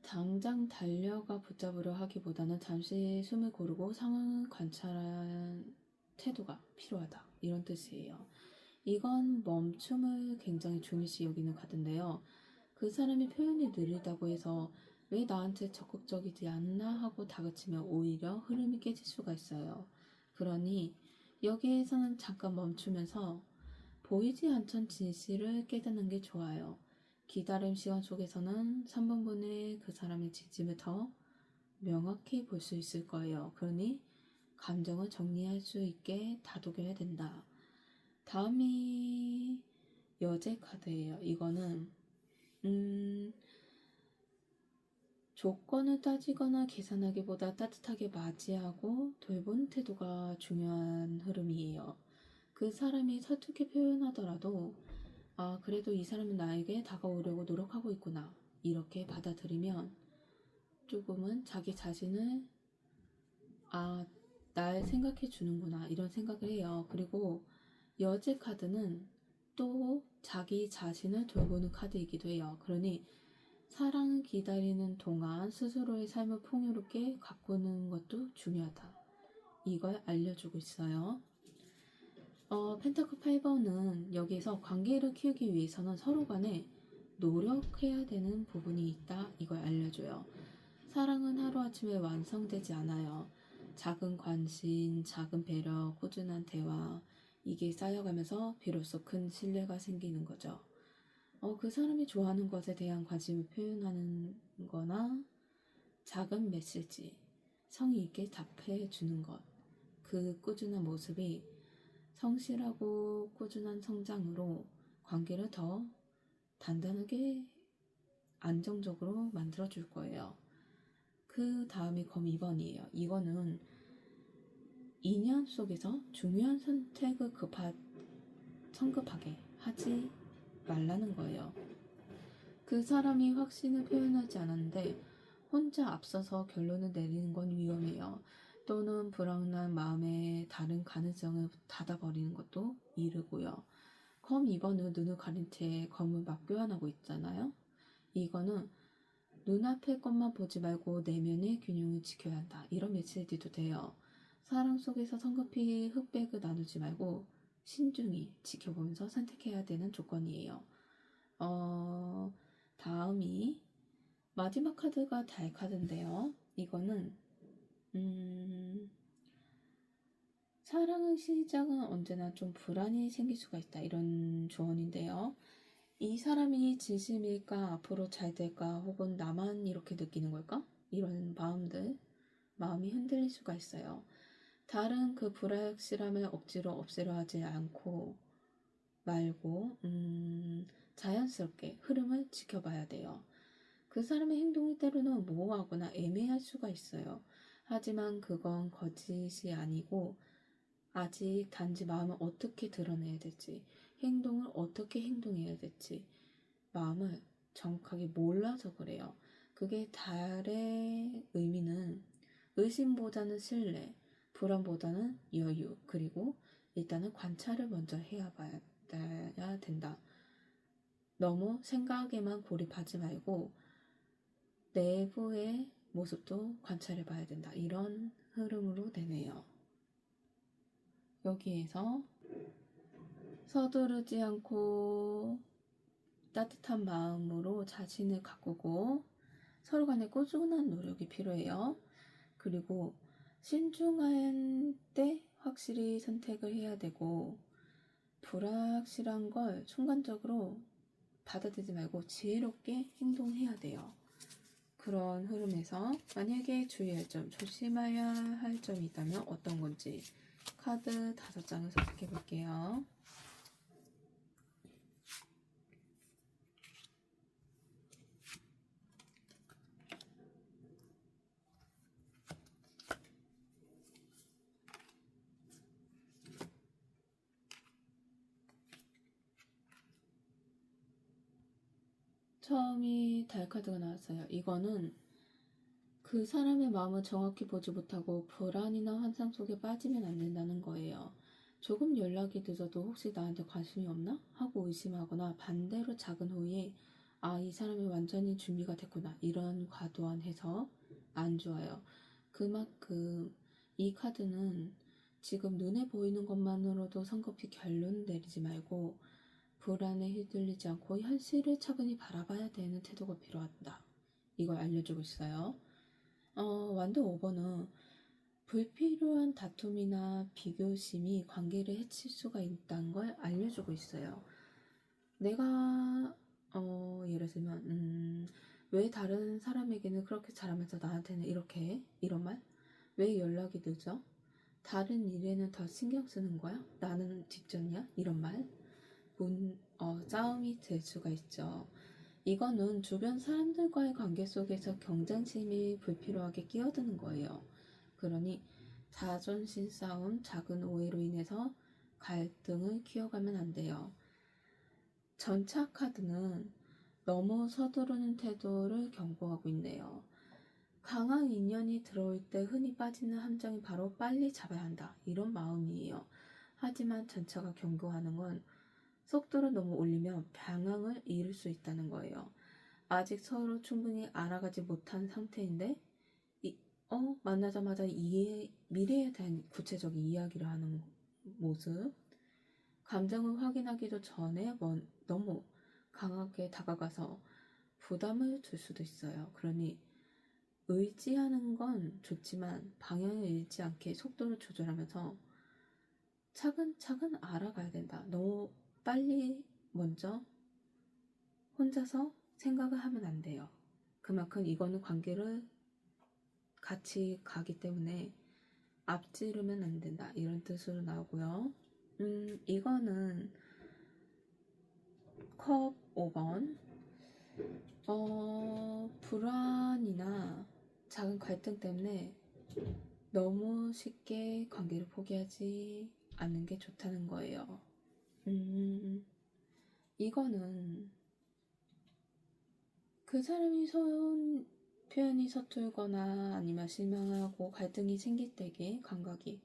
당장 달려가 붙잡으려 하기보다는 잠시 숨을 고르고 상황을 관찰한 태도가 필요하다. 이런 뜻이에요. 이건 멈춤을 굉장히 중요시 여기는 카드인데요. 그 사람이 표현이 느리다고 해서 왜 나한테 적극적이지 않나 하고 다그치면 오히려 흐름이 깨질 수가 있어요. 그러니 여기에서는 잠깐 멈추면서 보이지 않던 진실을 깨닫는 게 좋아요. 기다림 시간 속에서는 3번분의 그 사람의 지침을 더 명확히 볼 수 있을 거예요. 그러니 감정을 정리할 수 있게 다독여야 된다. 다음이 여제 카드예요. 이거는 조건을 따지거나 계산하기보다 따뜻하게 맞이하고 돌보는 태도가 중요한 흐름이에요. 그 사람이 서툴게 표현하더라도 그래도 이 사람은 나에게 다가오려고 노력하고 있구나 이렇게 받아들이면 조금은 자기 자신을 날 생각해 주는구나 이런 생각을 해요. 그리고 여제 카드는 또 자기 자신을 돌보는 카드이기도 해요. 그러니 사랑을 기다리는 동안 스스로의 삶을 풍요롭게 가꾸는 것도 중요하다. 이걸 알려주고 있어요. 펜타클 8번은 여기서 관계를 키우기 위해서는 서로 간에 노력해야 되는 부분이 있다. 이걸 알려줘요. 사랑은 하루아침에 완성되지 않아요. 작은 관심, 작은 배려, 꾸준한 대화 이게 쌓여가면서 비로소 큰 신뢰가 생기는 거죠. 그 사람이 좋아하는 것에 대한 관심을 표현하는 거나 작은 메시지, 성의 있게 답해 주는 것, 그 꾸준한 모습이 성실하고 꾸준한 성장으로 관계를 더 단단하게 안정적으로 만들어 줄 거예요. 그 다음이 검 2번이에요. 이거는 인연 속에서 중요한 선택을 성급하게 하지 말라는 거예요. 그 사람이 확신을 표현하지 않았는데 혼자 앞서서 결론을 내리는 건 위험해요. 또는 불안한 마음에 다른 가능성을 닫아버리는 것도 이르고요. 검 2번은 눈을 가린 채 검을 막 교환하고 있잖아요. 이거는 눈앞의 것만 보지 말고 내면의 균형을 지켜야 한다. 이런 메시지도 돼요. 사랑 속에서 성급히 흑백을 나누지 말고 신중히 지켜보면서 선택해야 되는 조건이에요. 다음이 마지막 카드가 달 카드인데요. 이거는 사랑의 시작은 언제나 좀 불안이 생길 수가 있다. 이런 조언인데요. 이 사람이 진심일까? 앞으로 잘 될까? 혹은 나만 이렇게 느끼는 걸까? 이런 마음이 흔들릴 수가 있어요. 다른 그 불확실함을 억지로 없애려 하지 않고 말고 자연스럽게 흐름을 지켜봐야 돼요. 그 사람의 행동이 때로는 모호하거나 애매할 수가 있어요. 하지만 그건 거짓이 아니고 아직 단지 마음을 어떻게 드러내야 될지, 행동을 어떻게 행동해야 될지 마음을 정확하게 몰라서 그래요. 그게 달의 의미는 의심보다는 신뢰, 불안보다는 여유, 그리고 일단은 관찰을 먼저 해야 된다. 너무 생각에만 고립하지 말고 내부의 모습도 관찰해 봐야 된다. 이런 흐름으로 되네요. 여기에서 서두르지 않고 따뜻한 마음으로 자신을 가꾸고 서로 간에 꾸준한 노력이 필요해요. 그리고 신중한 때 확실히 선택을 해야 되고 불확실한 걸 순간적으로 받아들이지 말고 지혜롭게 행동해야 돼요. 그런 흐름에서 만약에 주의할 점, 조심해야 할 점이 있다면 어떤 건지 카드 5장을 선택해 볼게요. 처음이 달 카드가 나왔어요. 이거는 그 사람의 마음을 정확히 보지 못하고 불안이나 환상 속에 빠지면 안 된다는 거예요. 조금 연락이 늦어도 혹시 나한테 관심이 없나? 하고 의심하거나 반대로 작은 후에 이 사람이 완전히 준비가 됐구나. 이런 과도한 해석 안 좋아요. 그만큼 이 카드는 지금 눈에 보이는 것만으로도 성급히 결론 내리지 말고 불안에 휘둘리지 않고 현실을 차분히 바라봐야 되는 태도가 필요하다. 이걸 알려주고 있어요. 완도 5번은 불필요한 다툼이나 비교심이 관계를 해칠 수가 있다는 걸 알려주고 있어요. 내가 예를 들면 왜 다른 사람에게는 그렇게 잘하면서 나한테는 이렇게 이런 말? 왜 연락이 늦어? 다른 일에는 더 신경 쓰는 거야? 나는 뒷전이야? 이런 말? 싸움이 될 수가 있죠. 이거는 주변 사람들과의 관계 속에서 경쟁심이 불필요하게 끼어드는 거예요. 그러니 자존심 싸움, 작은 오해로 인해서 갈등을 키워가면 안 돼요. 전차 카드는 너무 서두르는 태도를 경고하고 있네요. 강한 인연이 들어올 때 흔히 빠지는 함정이 바로 빨리 잡아야 한다. 이런 마음이에요. 하지만 전차가 경고하는 건 속도를 너무 올리면 방향을 잃을 수 있다는 거예요. 아직 서로 충분히 알아가지 못한 상태인데 만나자마자 미래에 대한 구체적인 이야기를 하는 모습, 감정을 확인하기도 전에 너무 강하게 다가가서 부담을 줄 수도 있어요. 그러니 의지하는 건 좋지만 방향을 잃지 않게 속도를 조절하면서 차근차근 알아가야 된다. 너무 빨리 먼저 혼자서 생각을 하면 안 돼요. 그만큼 이거는 관계를 같이 가기 때문에 앞지르면 안 된다. 이런 뜻으로 나오고요. 이거는 컵 5번. 불안이나 작은 갈등 때문에 너무 쉽게 관계를 포기하지 않는 게 좋다는 거예요. 이거는 그 사람이 표현이 서툴거나 아니면 실망하고 갈등이 생길 때에 감각이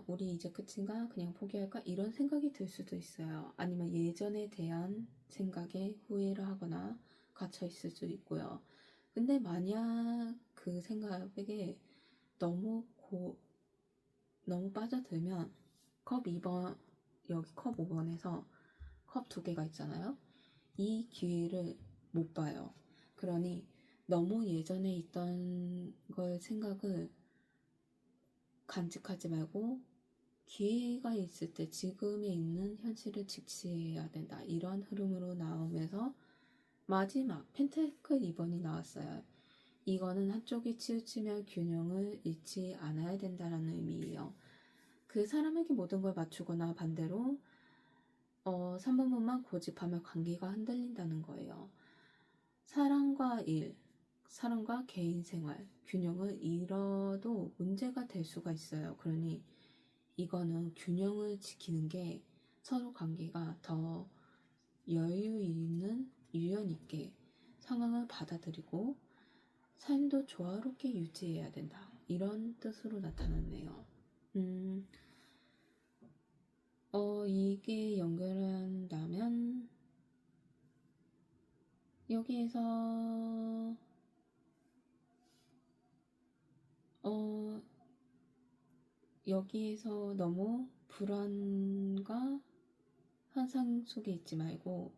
우리 이제 끝인가? 그냥 포기할까? 이런 생각이 들 수도 있어요. 아니면 예전에 대한 생각에 후회를 하거나 갇혀 있을 수도 있고요. 근데 만약 그 생각에 너무 빠져들면 컵 2번, 여기 컵 5번에서 컵 2개가 있잖아요. 이 기회를 못 봐요. 그러니 너무 예전에 있던 걸 생각을 간직하지 말고 기회가 있을 때 지금에 있는 현실을 직시해야 된다. 이런 흐름으로 나오면서 마지막 펜타클 2번이 나왔어요. 이거는 한쪽이 치우치면 균형을 잃지 않아야 된다는 의미예요. 그 사람에게 모든 걸 맞추거나 반대로 3번만 고집하면 관계가 흔들린다는 거예요. 사랑과 일, 사랑과 개인 생활, 균형을 잃어도 문제가 될 수가 있어요. 그러니 이거는 균형을 지키는 게 서로 관계가 더 여유 있는 유연 있게 상황을 받아들이고 삶도 조화롭게 유지해야 된다. 이런 뜻으로 나타났네요. 이게 연결한다면 여기에서 여기에서 너무 불안과 환상 속에 있지 말고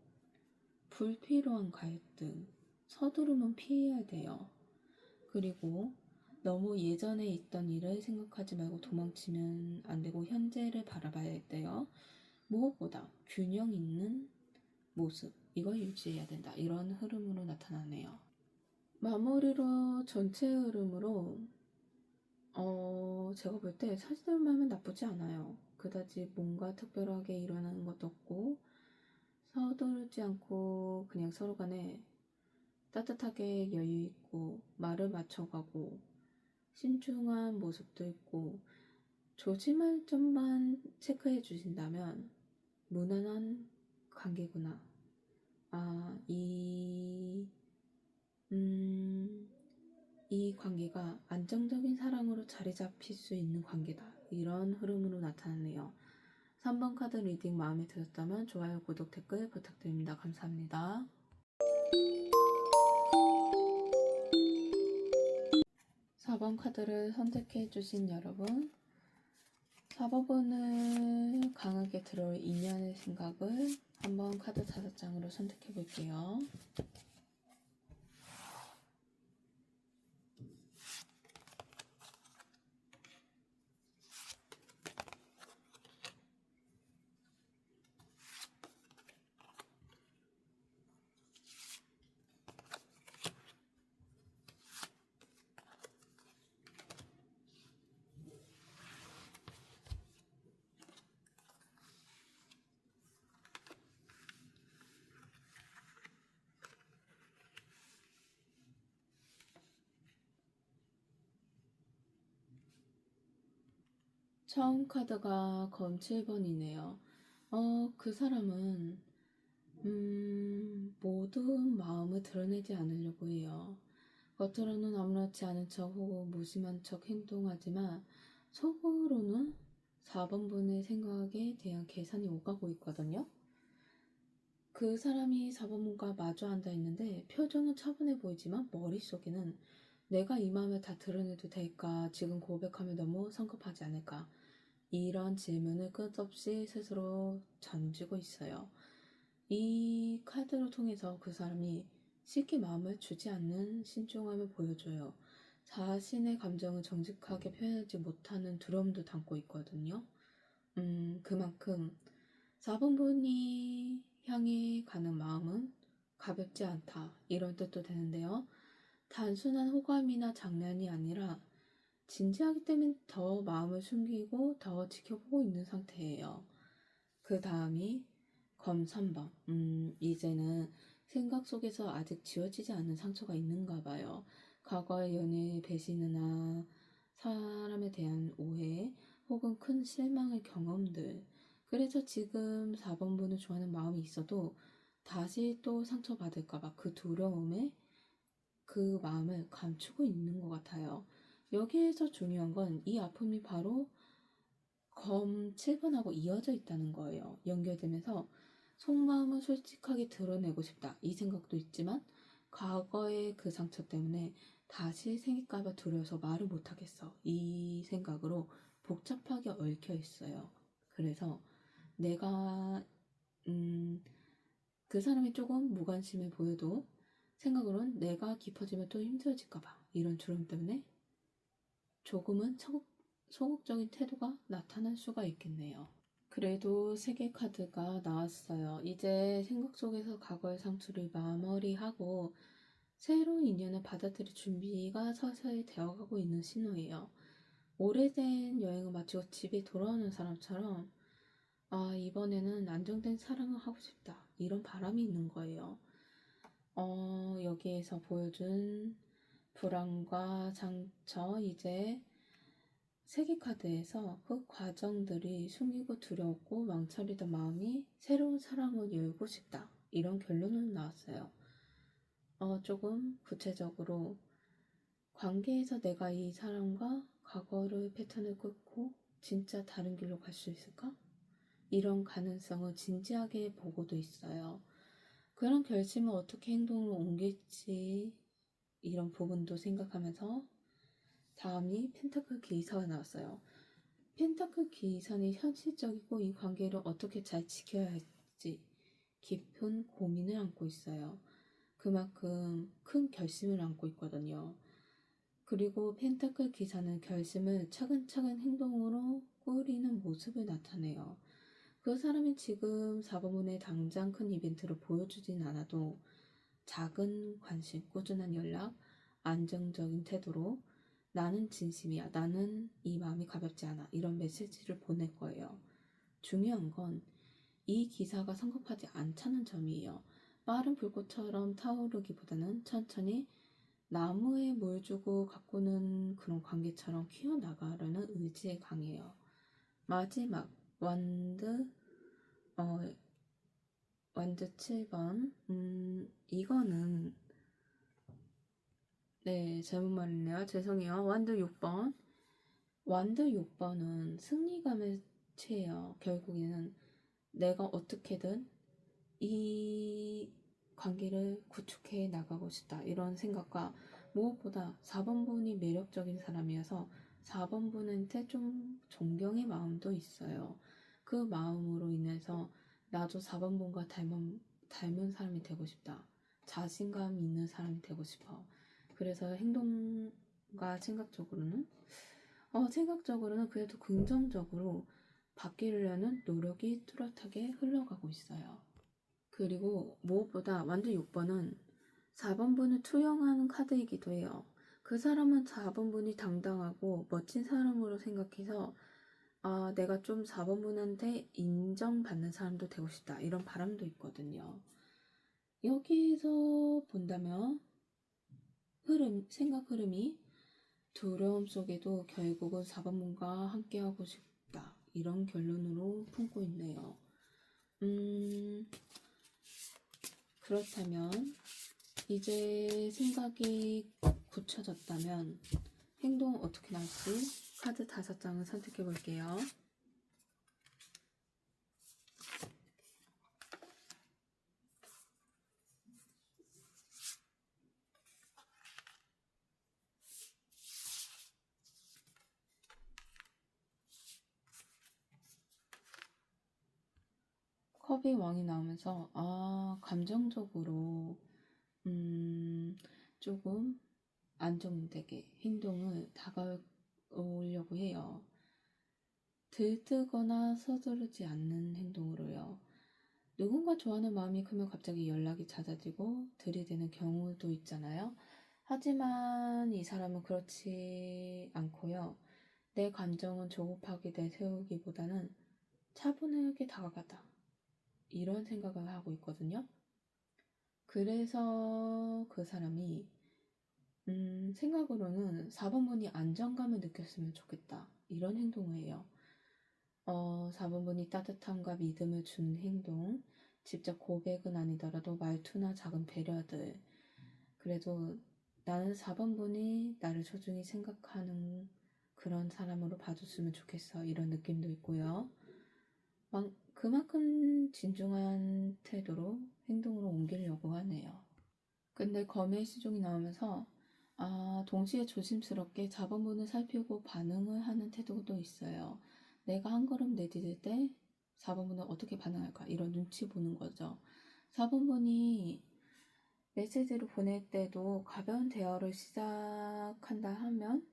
불필요한 갈등, 서두름은 피해야 돼요. 그리고 너무 예전에 있던 일을 생각하지 말고 도망치면 안 되고 현재를 바라봐야 돼요. 무엇보다 균형 있는 모습, 이걸 유지해야 된다. 이런 흐름으로 나타나네요. 마무리로 전체 흐름으로 제가 볼 때 사실대로만 하면 나쁘지 않아요. 그다지 뭔가 특별하게 일어나는 것도 없고 서두르지 않고 그냥 서로 간에 따뜻하게 여유 있고 말을 맞춰가고 신중한 모습도 있고 조심할 점만 체크해 주신다면 무난한 관계구나. 이 관계가 안정적인 사랑으로 자리 잡힐 수 있는 관계다. 이런 흐름으로 나타나네요. 3번 카드 리딩 마음에 드셨다면 좋아요, 구독, 댓글 부탁드립니다. 감사합니다. 4번 카드를 선택해 주신 여러분, 4번을 강하게 들어올 인연의 생각을 한번 카드 5장으로 선택해 볼게요. 처음 카드가 검 7번이네요. 그 사람은 모든 마음을 드러내지 않으려고 해요. 겉으로는 아무렇지 않은 척 혹은 무심한 척 행동하지만 속으로는 4번 분의 생각에 대한 계산이 오가고 있거든요. 그 사람이 4번 분과 마주 앉아 있는데 표정은 차분해 보이지만 머릿속에는 내가 이 마음을 다 드러내도 될까? 지금 고백하면 너무 성급하지 않을까? 이런 질문을 끝없이 스스로 던지고 있어요. 이 카드를 통해서 그 사람이 쉽게 마음을 주지 않는 신중함을 보여줘요. 자신의 감정을 정직하게 표현하지 못하는 두려움도 담고 있거든요. 그만큼 4번 분이 향해 가는 마음은 가볍지 않다. 이런 뜻도 되는데요. 단순한 호감이나 장난이 아니라 진지하기 때문에 더 마음을 숨기고 더 지켜보고 있는 상태예요. 그 다음이 검 3번. 이제는 생각 속에서 아직 지워지지 않은 상처가 있는가 봐요. 과거의 연애의 배신이나 사람에 대한 오해 혹은 큰 실망의 경험들. 그래서 지금 4번 분을 좋아하는 마음이 있어도 다시 또 상처받을까봐 그 두려움에 그 마음을 감추고 있는 것 같아요. 여기에서 중요한 건 이 아픔이 바로 검 7번하고 이어져 있다는 거예요. 연결되면서 속마음을 솔직하게 드러내고 싶다. 이 생각도 있지만 과거의 그 상처 때문에 다시 생길까봐 두려워서 말을 못하겠어. 이 생각으로 복잡하게 얽혀 있어요. 그래서 내가 그 사람이 조금 무관심해 보여도 생각으론 내가 깊어지면 또 힘들어질까봐 이런 두려움 때문에 조금은 소극적인 태도가 나타날 수가 있겠네요. 그래도 3개 카드가 나왔어요. 이제 생각 속에서 과거의 상처를 마무리하고 새로운 인연을 받아들일 준비가 서서히 되어가고 있는 신호예요. 오래된 여행을 마치고 집에 돌아오는 사람처럼 이번에는 안정된 사랑을 하고 싶다. 이런 바람이 있는 거예요. 여기에서 보여준 불안과 상처, 이제 3개 카드에서 그 과정들이 숨기고 두려웠고 망설이던 마음이 새로운 사랑을 열고 싶다. 이런 결론은 나왔어요. 조금 구체적으로 관계에서 내가 이 사람과 과거의 패턴을 끊고 진짜 다른 길로 갈 수 있을까? 이런 가능성을 진지하게 보고도 있어요. 그런 결심을 어떻게 행동으로 옮길지 이런 부분도 생각하면서 다음이 펜타클 기사가 나왔어요. 펜타클 기사는 현실적이고 이 관계를 어떻게 잘 지켜야 할지 깊은 고민을 안고 있어요. 그만큼 큰 결심을 안고 있거든요. 그리고 펜타클 기사는 결심을 차근차근 행동으로 꾸리는 모습을 나타내요. 그 사람이 지금 4번문에 당장 큰 이벤트를 보여주진 않아도 작은 관심, 꾸준한 연락, 안정적인 태도로 나는 진심이야, 나는 이 마음이 가볍지 않아 이런 메시지를 보낼 거예요. 중요한 건 이 기사가 성급하지 않다는 점이에요. 빠른 불꽃처럼 타오르기보다는 천천히 나무에 물 주고 가꾸는 그런 관계처럼 키워나가려는 의지에 강해요. 마지막 완드 7번. 이거는 네, 잘못 말했네요. 죄송해요. 완드 6번. 완드 6번은 승리감을 채요. 결국에는 내가 어떻게든 이 관계를 구축해 나가고 싶다. 이런 생각과 무엇보다 4번분이 매력적인 사람이어서 4번분한테 좀 존경의 마음도 있어요. 그 마음으로 인해서 나도 4번분과 닮은 사람이 되고 싶다. 자신감 있는 사람이 되고 싶어. 그래서 행동과 생각적으로는 그래도 긍정적으로 바뀌려는 노력이 뚜렷하게 흘러가고 있어요. 그리고 무엇보다 완두 6번은 4번분을 투영하는 카드이기도 해요. 그 사람은 4번분이 당당하고 멋진 사람으로 생각해서 내가 좀 4번분한테 인정받는 사람도 되고 싶다. 이런 바람도 있거든요. 여기에서 본다면 생각 흐름이 두려움 속에도 결국은 4번분과 함께하고 싶다. 이런 결론으로 품고 있네요. 그렇다면 이제 생각이 굳혀졌다면 행동 어떻게 나올지 카드 5장을 선택해 볼게요. 컵의 왕이 나오면서 감정적으로 조금 안정되게 행동을 다가오려고 해요. 들뜨거나 서두르지 않는 행동으로요. 누군가 좋아하는 마음이 크면 갑자기 연락이 잦아지고 들이대는 경우도 있잖아요. 하지만 이 사람은 그렇지 않고요. 내 감정은 조급하게 내세우기보다는 차분하게 다가가다. 이런 생각을 하고 있거든요. 그래서 그 사람이 생각으로는 4번분이 안정감을 느꼈으면 좋겠다. 이런 행동을 해요. 4번분이 따뜻함과 믿음을 주는 행동, 직접 고백은 아니더라도 말투나 작은 배려들. 그래도 나는 4번분이 나를 소중히 생각하는 그런 사람으로 봐줬으면 좋겠어. 이런 느낌도 있고요. 그만큼 진중한 태도로 행동으로 옮기려고 하네요. 근데 검의 시종이 나오면서 동시에 조심스럽게 4번분을 살피고 반응을 하는 태도도 있어요. 내가 한 걸음 내디딜 때 4번분은 어떻게 반응할까? 이런 눈치 보는 거죠. 4번분이 메시지를 보낼 때도 가벼운 대화를 시작한다 하면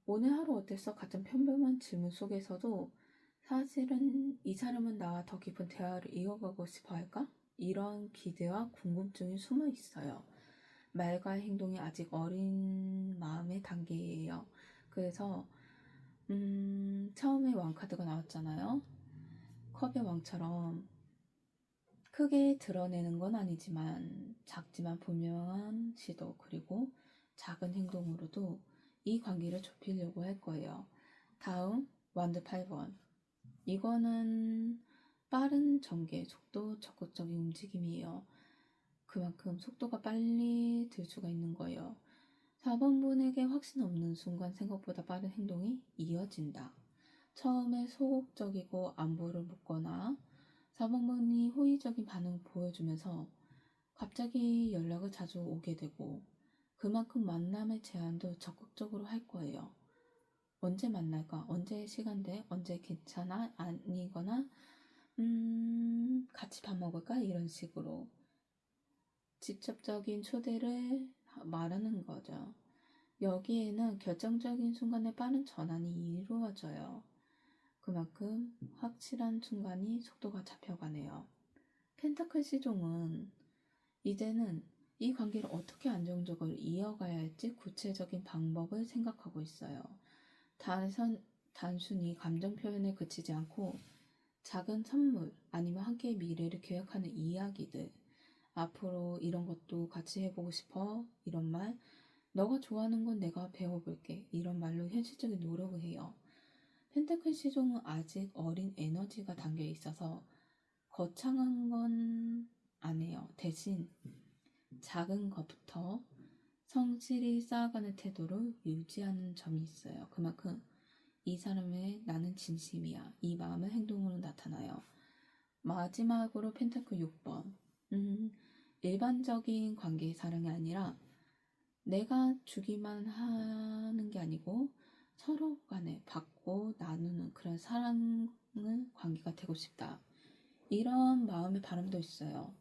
오늘 하루 어땠어? 같은 평범한 질문 속에서도 사실은 이 사람은 나와 더 깊은 대화를 이어가고 싶어 할까? 이런 기대와 궁금증이 숨어 있어요. 말과 행동이 아직 어린 마음의 단계예요. 그래서 처음에 왕카드가 나왔잖아요. 컵의 왕처럼 크게 드러내는 건 아니지만 작지만 분명한 시도 그리고 작은 행동으로도 이 관계를 좁히려고 할 거예요. 다음 완드 8번. 이거는 빠른 전개, 속도, 적극적인 움직임이에요. 그만큼 속도가 빨리 들 수가 있는 거예요. 4번분에게 확신 없는 순간 생각보다 빠른 행동이 이어진다. 처음에 소극적이고 안부를 묻거나 4번분이 호의적인 반응을 보여주면서 갑자기 연락을 자주 오게 되고 그만큼 만남의 제안도 적극적으로 할 거예요. 언제 만날까? 언제 시간 돼? 언제 괜찮아? 아니거나 같이 밥 먹을까? 이런 식으로 직접적인 초대를 말하는 거죠. 여기에는 결정적인 순간에 빠른 전환이 이루어져요. 그만큼 확실한 순간이 속도가 잡혀가네요. 펜타클 시종은 이제는 이 관계를 어떻게 안정적으로 이어가야 할지 구체적인 방법을 생각하고 있어요. 단순히 감정 표현에 그치지 않고 작은 선물 아니면 함께의 미래를 계획하는 이야기들, 앞으로 이런 것도 같이 해보고 싶어, 이런 말, 너가 좋아하는 건 내가 배워볼게, 이런 말로 현실적인 노력을 해요. 펜타클 시종은 아직 어린 에너지가 담겨 있어서 거창한 건 안 해요. 대신 작은 것부터 성실히 쌓아가는 태도를 유지하는 점이 있어요. 그만큼 이 사람의 나는 진심이야. 이 마음은 행동으로 나타나요. 마지막으로 펜타클 6번. 일반적인 관계의 사랑이 아니라 내가 주기만 하는 게 아니고 서로 간에 받고 나누는 그런 사랑의 관계가 되고 싶다. 이런 마음의 바람도 있어요.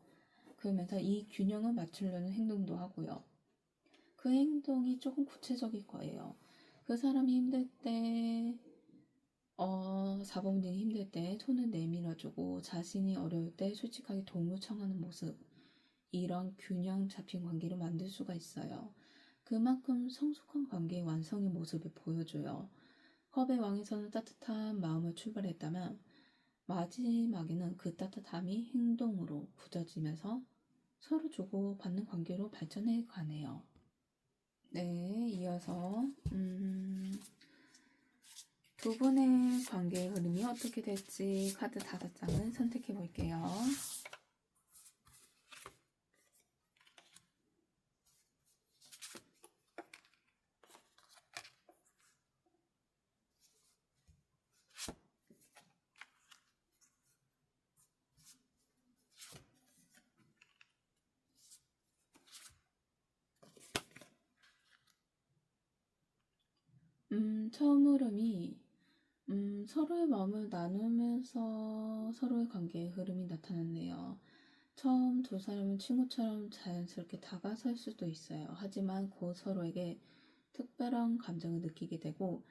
그러면서 이 균형을 맞추려는 행동도 하고요. 그 행동이 조금 구체적일 거예요. 그 사람이 힘들 때 4번분이 힘들 때 손을 내밀어주고 자신이 어려울 때 솔직하게 도움을 청하는 모습, 이런 균형 잡힌 관계를 만들 수가 있어요. 그만큼 성숙한 관계의 완성의 모습을 보여줘요. 컵의 왕에서는 따뜻한 마음을 출발했다면 마지막에는 그 따뜻함이 행동으로 굳어지면서 서로 주고받는 관계로 발전해 가네요. 네, 이어서 두 분의 관계의 흐름이 어떻게 될지 카드 5장을 선택해 볼게요. 처음 흐름이 서로의 마음을 나누면서 서로의 관계의 흐름이 나타났네요. 처음 두 사람은 친구처럼 자연스럽게 다가설 수도 있어요. 하지만 곧 서로에게 특별한 감정을 느끼게 되고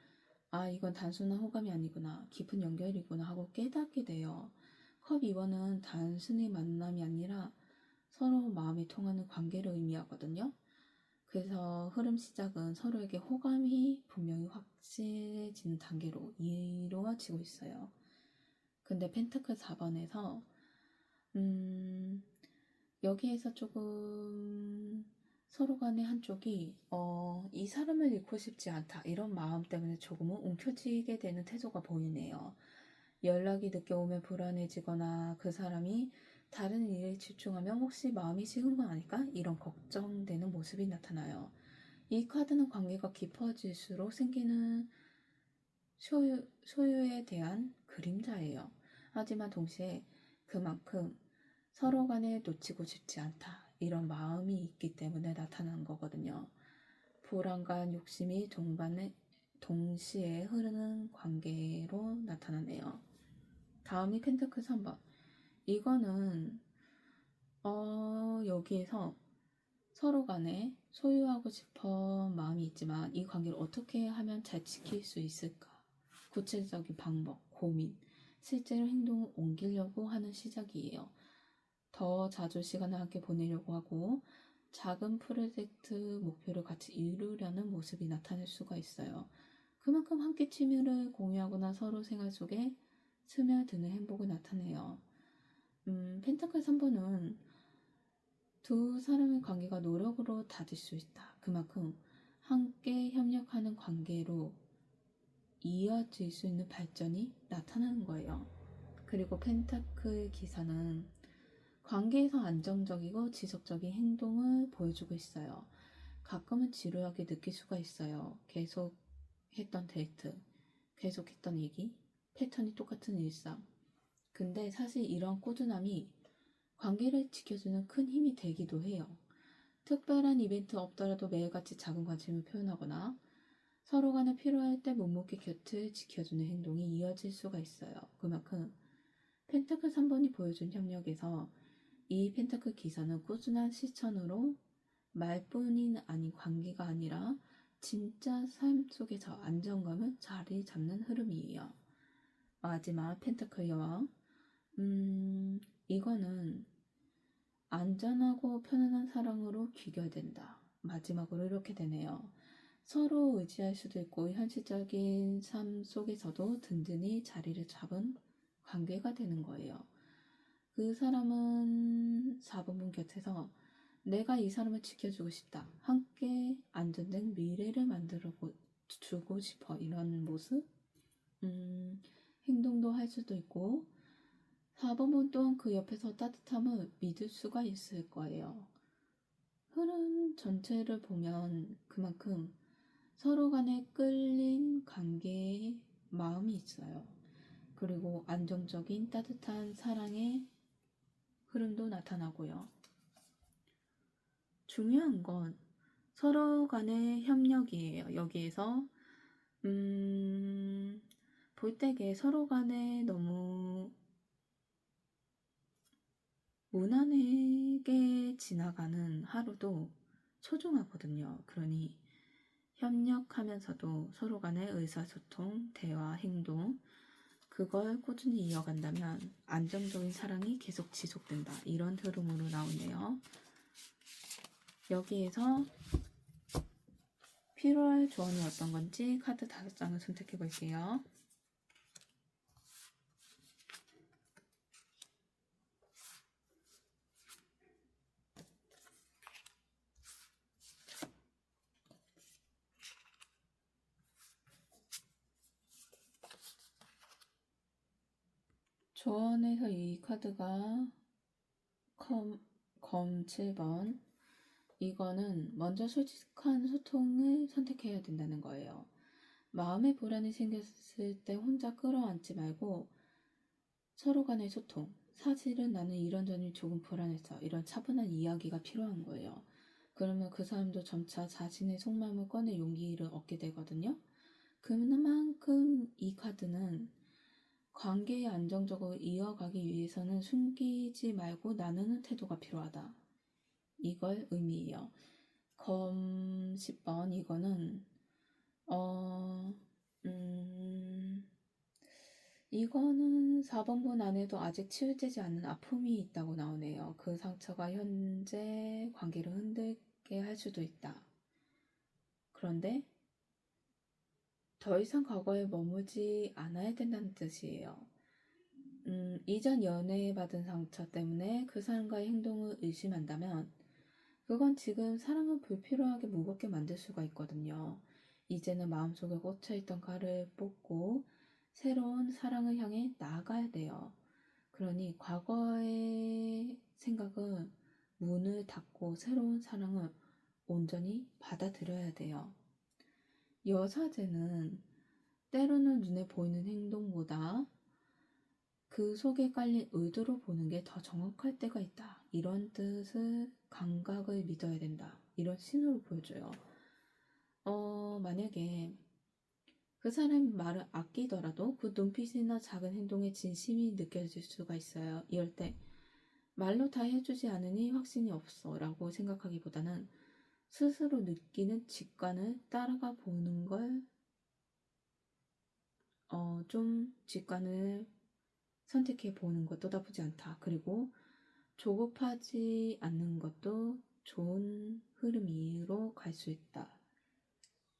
이건 단순한 호감이 아니구나, 깊은 연결이구나 하고 깨닫게 돼요. 컵 2번은 단순히 만남이 아니라 서로 마음이 통하는 관계를 의미하거든요. 그래서 흐름 시작은 서로에게 호감이 분명히 확실해지는 단계로 이루어지고 있어요. 근데 펜타클 4번에서 여기에서 조금 서로 간의 한쪽이 이 사람을 잃고 싶지 않다, 이런 마음 때문에 조금은 움켜쥐게 되는 태도가 보이네요. 연락이 늦게 오면 불안해지거나 그 사람이 다른 일에 집중하면 혹시 마음이 식은 건 아닐까? 이런 걱정되는 모습이 나타나요. 이 카드는 관계가 깊어질수록 생기는 소유에 대한 그림자예요. 하지만 동시에 그만큼 서로 간에 놓치고 싶지 않다, 이런 마음이 있기 때문에 나타나는 거거든요. 불안과 욕심이 동시에 흐르는 관계로 나타나네요. 다음이 펜타클 3번. 이거는 여기에서 서로 간에 소유하고 싶어 마음이 있지만 이 관계를 어떻게 하면 잘 지킬 수 있을까? 구체적인 방법, 고민, 실제로 행동을 옮기려고 하는 시작이에요. 더 자주 시간을 함께 보내려고 하고 작은 프로젝트 목표를 같이 이루려는 모습이 나타날 수가 있어요. 그만큼 함께 취미를 공유하거나 서로 생활 속에 스며드는 행복을 나타내요. 펜타클 3번은 두 사람의 관계가 노력으로 닿을 수 있다. 그만큼 함께 협력하는 관계로 이어질 수 있는 발전이 나타나는 거예요. 그리고 펜타클 기사는 관계에서 안정적이고 지속적인 행동을 보여주고 있어요. 가끔은 지루하게 느낄 수가 있어요. 계속 했던 데이트, 계속 했던 얘기, 패턴이 똑같은 일상. 근데 사실 이런 꾸준함이 관계를 지켜주는 큰 힘이 되기도 해요. 특별한 이벤트 없더라도 매일같이 작은 관심을 표현하거나 서로 간에 필요할 때 묵묵히 곁을 지켜주는 행동이 이어질 수가 있어요. 그만큼 펜타클 3번이 보여준 협력에서 이 펜타클 기사는 꾸준한 실천으로 말뿐이 아닌 관계가 아니라 진짜 삶 속에서 안정감을 자리 잡는 흐름이에요. 마지막 펜타클 여왕. 이거는 안전하고 편안한 사랑으로 귀결된다. 마지막으로 이렇게 되네요. 서로 의지할 수도 있고 현실적인 삶 속에서도 든든히 자리를 잡은 관계가 되는 거예요. 그 사람은 4번분 곁에서 내가 이 사람을 지켜주고 싶다. 함께 안전된 미래를 만들어 주고 싶어. 이런 모습? 행동도 할 수도 있고 4번분 또한 그 옆에서 따뜻함을 믿을 수가 있을 거예요. 흐름 전체를 보면 그만큼 서로 간에 끌린 관계에 마음이 있어요. 그리고 안정적인 따뜻한 사랑의 흐름도 나타나고요. 중요한 건 서로 간의 협력이에요. 여기에서 볼 때게 서로 간에 너무 무난하게 지나가는 하루도 소중하거든요. 그러니 협력하면서도 서로 간의 의사소통, 대화, 행동 그걸 꾸준히 이어간다면 안정적인 사랑이 계속 지속된다. 이런 흐름으로 나오네요. 여기에서 필요할 조언이 어떤 건지 카드 5장을 선택해 볼게요. 조언에서 이 카드가 검 7번. 이거는 먼저 솔직한 소통을 선택해야 된다는 거예요. 마음의 불안이 생겼을 때 혼자 끌어안지 말고 서로 간의 소통. 사실은 나는 이런 점이 조금 불안했어. 이런 차분한 이야기가 필요한 거예요. 그러면 그 사람도 점차 자신의 속마음을 꺼낼 용기를 얻게 되거든요. 그만큼 이 카드는 관계에 안정적으로 이어가기 위해서는 숨기지 말고 나누는 태도가 필요하다. 이걸 의미해요. 검 10번 이거는 이거는 4번분 안에도 아직 치유되지 않는 아픔이 있다고 나오네요. 그 상처가 현재 관계를 흔들게 할 수도 있다. 그런데 더 이상 과거에 머물지 않아야 된다는 뜻이에요. 이전 연애에 받은 상처 때문에 그 사람과의 행동을 의심한다면 그건 지금 사랑을 불필요하게 무겁게 만들 수가 있거든요. 이제는 마음속에 꽂혀있던 칼을 뽑고 새로운 사랑을 향해 나아가야 돼요. 그러니 과거의 생각은 문을 닫고 새로운 사랑을 온전히 받아들여야 돼요. 여사제는 때로는 눈에 보이는 행동보다 그 속에 깔린 의도로 보는 게 더 정확할 때가 있다. 이런 뜻을 감각을 믿어야 된다. 이런 신호를 보여줘요. 만약에 그 사람이 말을 아끼더라도 그 눈빛이나 작은 행동에 진심이 느껴질 수가 있어요. 이럴 때 말로 다 해주지 않으니 확신이 없어 라고 생각하기보다는 스스로 느끼는 직관을 따라가 보는 걸 좀 직관을 선택해 보는 것도 나쁘지 않다. 그리고 조급하지 않는 것도 좋은 흐름으로 갈 수 있다.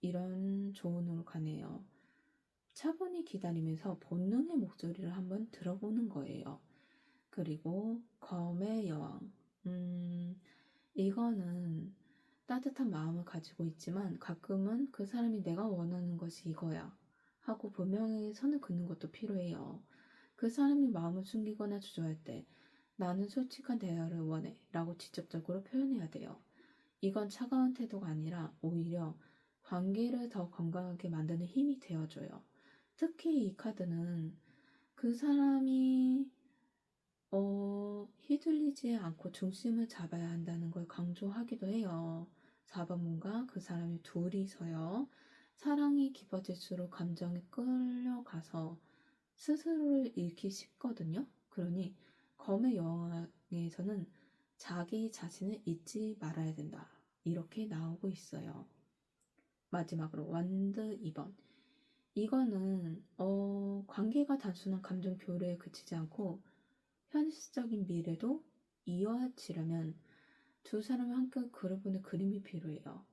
이런 조언으로 가네요. 차분히 기다리면서 본능의 목소리를 한번 들어보는 거예요. 그리고 검의 여왕. 이거는 따뜻한 마음을 가지고 있지만 가끔은 그 사람이 내가 원하는 것이 이거야 하고 분명히 선을 긋는 것도 필요해요. 그 사람이 마음을 숨기거나 주저할 때 나는 솔직한 대화를 원해 라고 직접적으로 표현해야 돼요. 이건 차가운 태도가 아니라 오히려 관계를 더 건강하게 만드는 힘이 되어줘요. 특히 이 카드는 그 사람이 휘둘리지 않고 중심을 잡아야 한다는 걸 강조하기도 해요. 4번 뭔가 그 사람이 둘이서요. 사랑이 깊어질수록 감정에 끌려가서 스스로를 잃기 쉽거든요. 그러니 검의 여왕에서는 자기 자신을 잊지 말아야 된다. 이렇게 나오고 있어요. 마지막으로 완드 2번. 이거는 관계가 단순한 감정 교류에 그치지 않고 현실적인 미래도 이어지려면 두 사람이 함께 그려보는 그림이 필요해요.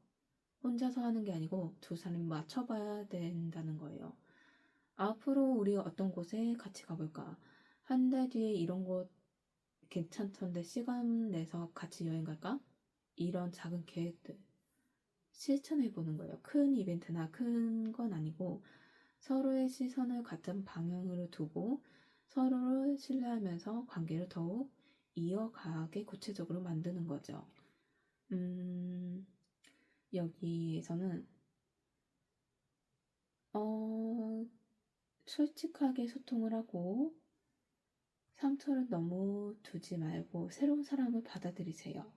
혼자서 하는 게 아니고 두 사람이 맞춰봐야 된다는 거예요. 앞으로 우리 어떤 곳에 같이 가볼까? 한 달 뒤에 이런 곳 괜찮던데 시간 내서 같이 여행 갈까? 이런 작은 계획들 실천해보는 거예요. 큰 이벤트나 큰 건 아니고 서로의 시선을 같은 방향으로 두고 서로를 신뢰하면서 관계를 더욱 이어가게 구체적으로 만드는 거죠. 여기에서는 솔직하게 소통을 하고 상처를 너무 두지 말고 새로운 사람을 받아들이세요.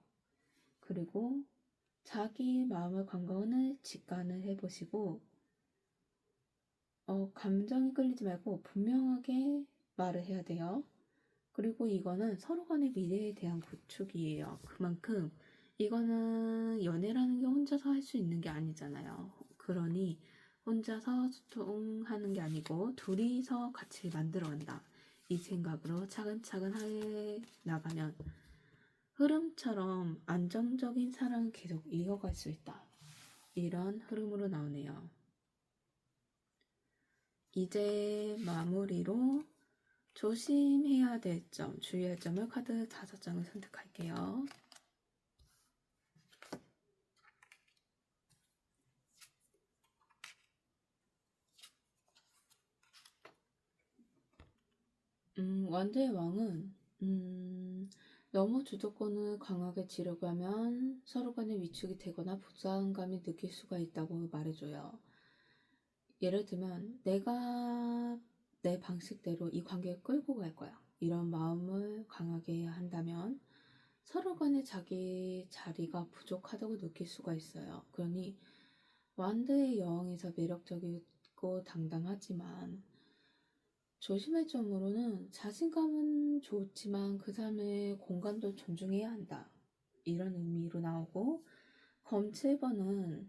그리고 자기 마음의 건강을 직관을 해보시고 감정이 끌리지 말고 분명하게 말을 해야 돼요. 그리고 이거는 서로 간의 미래에 대한 구축이에요. 그만큼 이거는 연애라는 게 혼자서 할 수 있는 게 아니잖아요. 그러니 혼자서 소통하는 게 아니고 둘이서 같이 만들어간다. 이 생각으로 차근차근 해 나가면 흐름처럼 안정적인 사랑을 계속 이어갈 수 있다. 이런 흐름으로 나오네요. 이제 마무리로 조심해야 될 점, 주의할 점을 카드 5장을 선택할게요. 완전의 왕은 너무 주도권을 강하게 쥐려고 하면 서로 간에 위축이 되거나 부담감이 느낄 수가 있다고 말해줘요. 예를 들면 내가 내 방식대로 이 관계를 끌고 갈 거야. 이런 마음을 강하게 한다면 서로 간에 자기 자리가 부족하다고 느낄 수가 있어요. 그러니 완드의 여왕에서 매력적이고 당당하지만 조심할 점으로는 자신감은 좋지만 그 사람의 공간도 존중해야 한다. 이런 의미로 나오고 검 7번은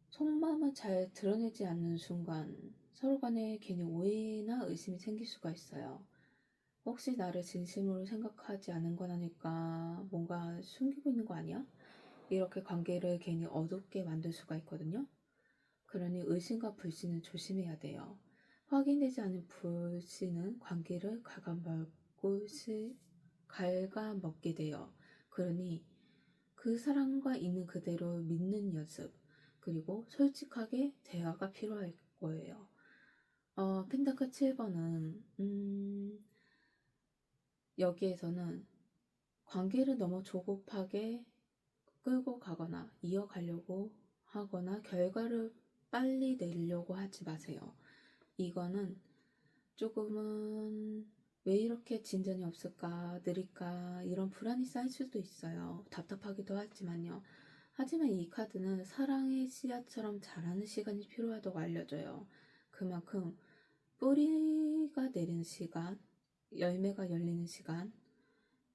속마음을 잘 드러내지 않는 순간 서로 간에 괜히 오해나 의심이 생길 수가 있어요. 혹시 나를 진심으로 생각하지 않은 건 아닐까? 뭔가 숨기고 있는 거 아니야? 이렇게 관계를 괜히 어둡게 만들 수가 있거든요. 그러니 의심과 불신은 조심해야 돼요. 확인되지 않은 불신은 관계를 갉아먹게 돼요. 그러니 그 사람과 있는 그대로 믿는 연습, 그리고 솔직하게 대화가 필요할 거예요. 펜타클 7번은 여기에서는 관계를 너무 조급하게 끌고 가거나 이어가려고 하거나 결과를 빨리 내려고 하지 마세요. 이거는 조금은 왜 이렇게 진전이 없을까, 느릴까 이런 불안이 쌓일 수도 있어요. 답답하기도 하지만요. 하지만 이 카드는 사랑의 씨앗처럼 자라는 시간이 필요하다고 알려줘요. 그만큼 뿌리가 내리는 시간, 열매가 열리는 시간,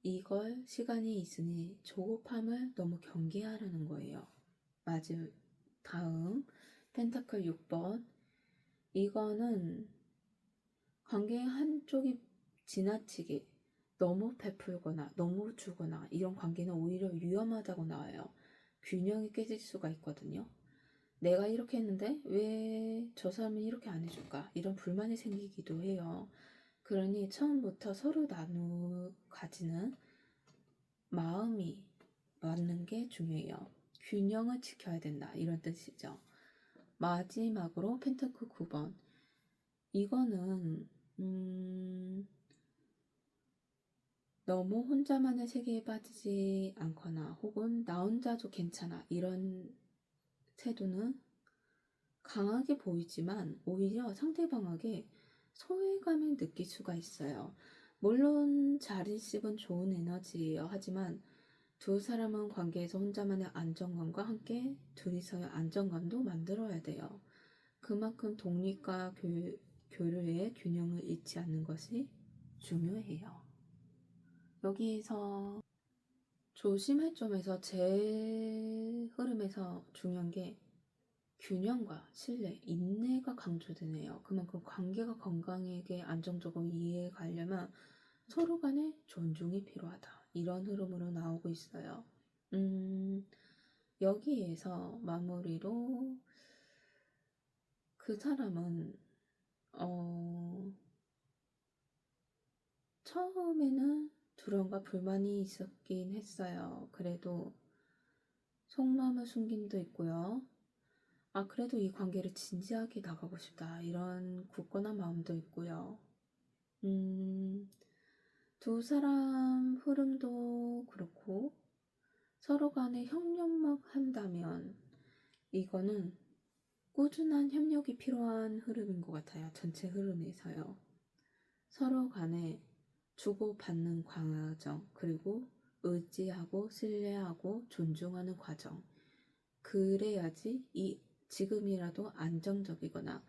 이걸 시간이 있으니 조급함을 너무 경계하라는 거예요. 다음 펜타클 6번. 이거는 관계의 한쪽이 지나치게 너무 베풀거나 너무 주거나 이런 관계는 오히려 위험하다고 나와요. 균형이 깨질 수가 있거든요. 내가 이렇게 했는데 왜 저 사람은 이렇게 안 해줄까? 이런 불만이 생기기도 해요. 그러니 처음부터 서로 가지는 마음이 맞는 게 중요해요. 균형을 지켜야 된다. 이런 뜻이죠. 마지막으로 펜타클 9번. 이거는 너무 혼자만의 세계에 빠지지 않거나 혹은 나 혼자도 괜찮아 이런 태도는 강하게 보이지만 오히려 상대방에게 소외감을 느낄 수가 있어요. 물론 자립식은 좋은 에너지예요. 하지만 두 사람은 관계에서 혼자만의 안정감과 함께 둘이서의 안정감도 만들어야 돼요. 그만큼 독립과 교류의 균형을 잃지 않는 것이 중요해요. 여기에서 조심할 점에서 제 흐름에서 중요한 게 균형과 신뢰, 인내가 강조되네요. 그만큼 관계가 건강하게 안정적으로 이해해 가려면 서로 간의 존중이 필요하다. 이런 흐름으로 나오고 있어요. 여기에서 마무리로 그 사람은 처음에는 두려움과 불만이 있었긴 했어요. 그래도 속마음을 숨긴 도 있고요. 그래도 이 관계를 진지하게 나가고 싶다. 이런 굳건한 마음도 있고요. 두 사람 흐름도 그렇고 서로 간에 협력만 한다면 이거는 꾸준한 협력이 필요한 흐름인 것 같아요. 전체 흐름에서요. 서로 간에 주고받는 과정, 그리고 의지하고 신뢰하고 존중하는 과정. 그래야지 지금이라도 안정적이거나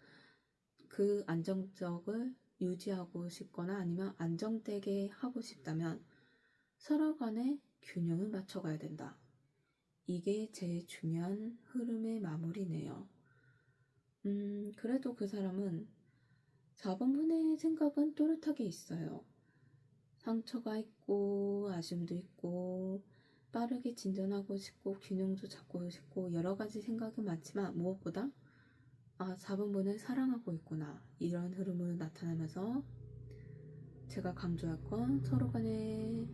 그 안정적을 유지하고 싶거나 아니면 안정되게 하고 싶다면 서로 간에 균형을 맞춰가야 된다. 이게 제일 중요한 흐름의 마무리네요. 그래도 그 사람은 4번분의 생각은 또렷하게 있어요. 상처가 있고 아쉬움도 있고 빠르게 진전하고 싶고 균형도 잡고 싶고 여러 가지 생각이 많지만 무엇보다 4번분을 사랑하고 있구나 이런 흐름으로 나타나면서 제가 강조할 건 서로 간의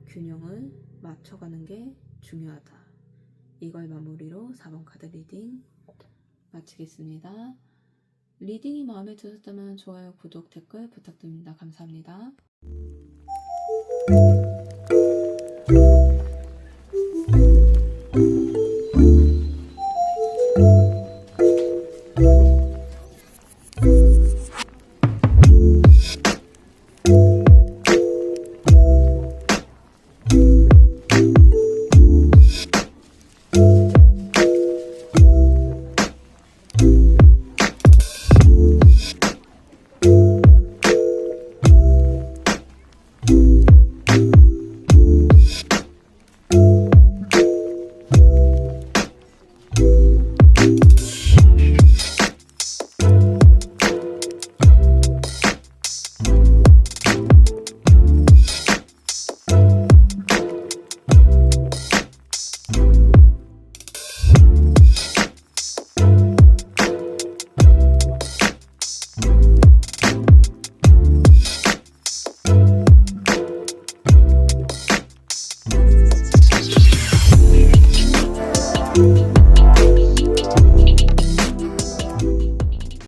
균형을 맞춰가는 게 중요하다. 이걸 마무리로 4번 카드 리딩 마치겠습니다. 리딩이 마음에 드셨다면 좋아요, 구독, 댓글 부탁드립니다. 감사합니다.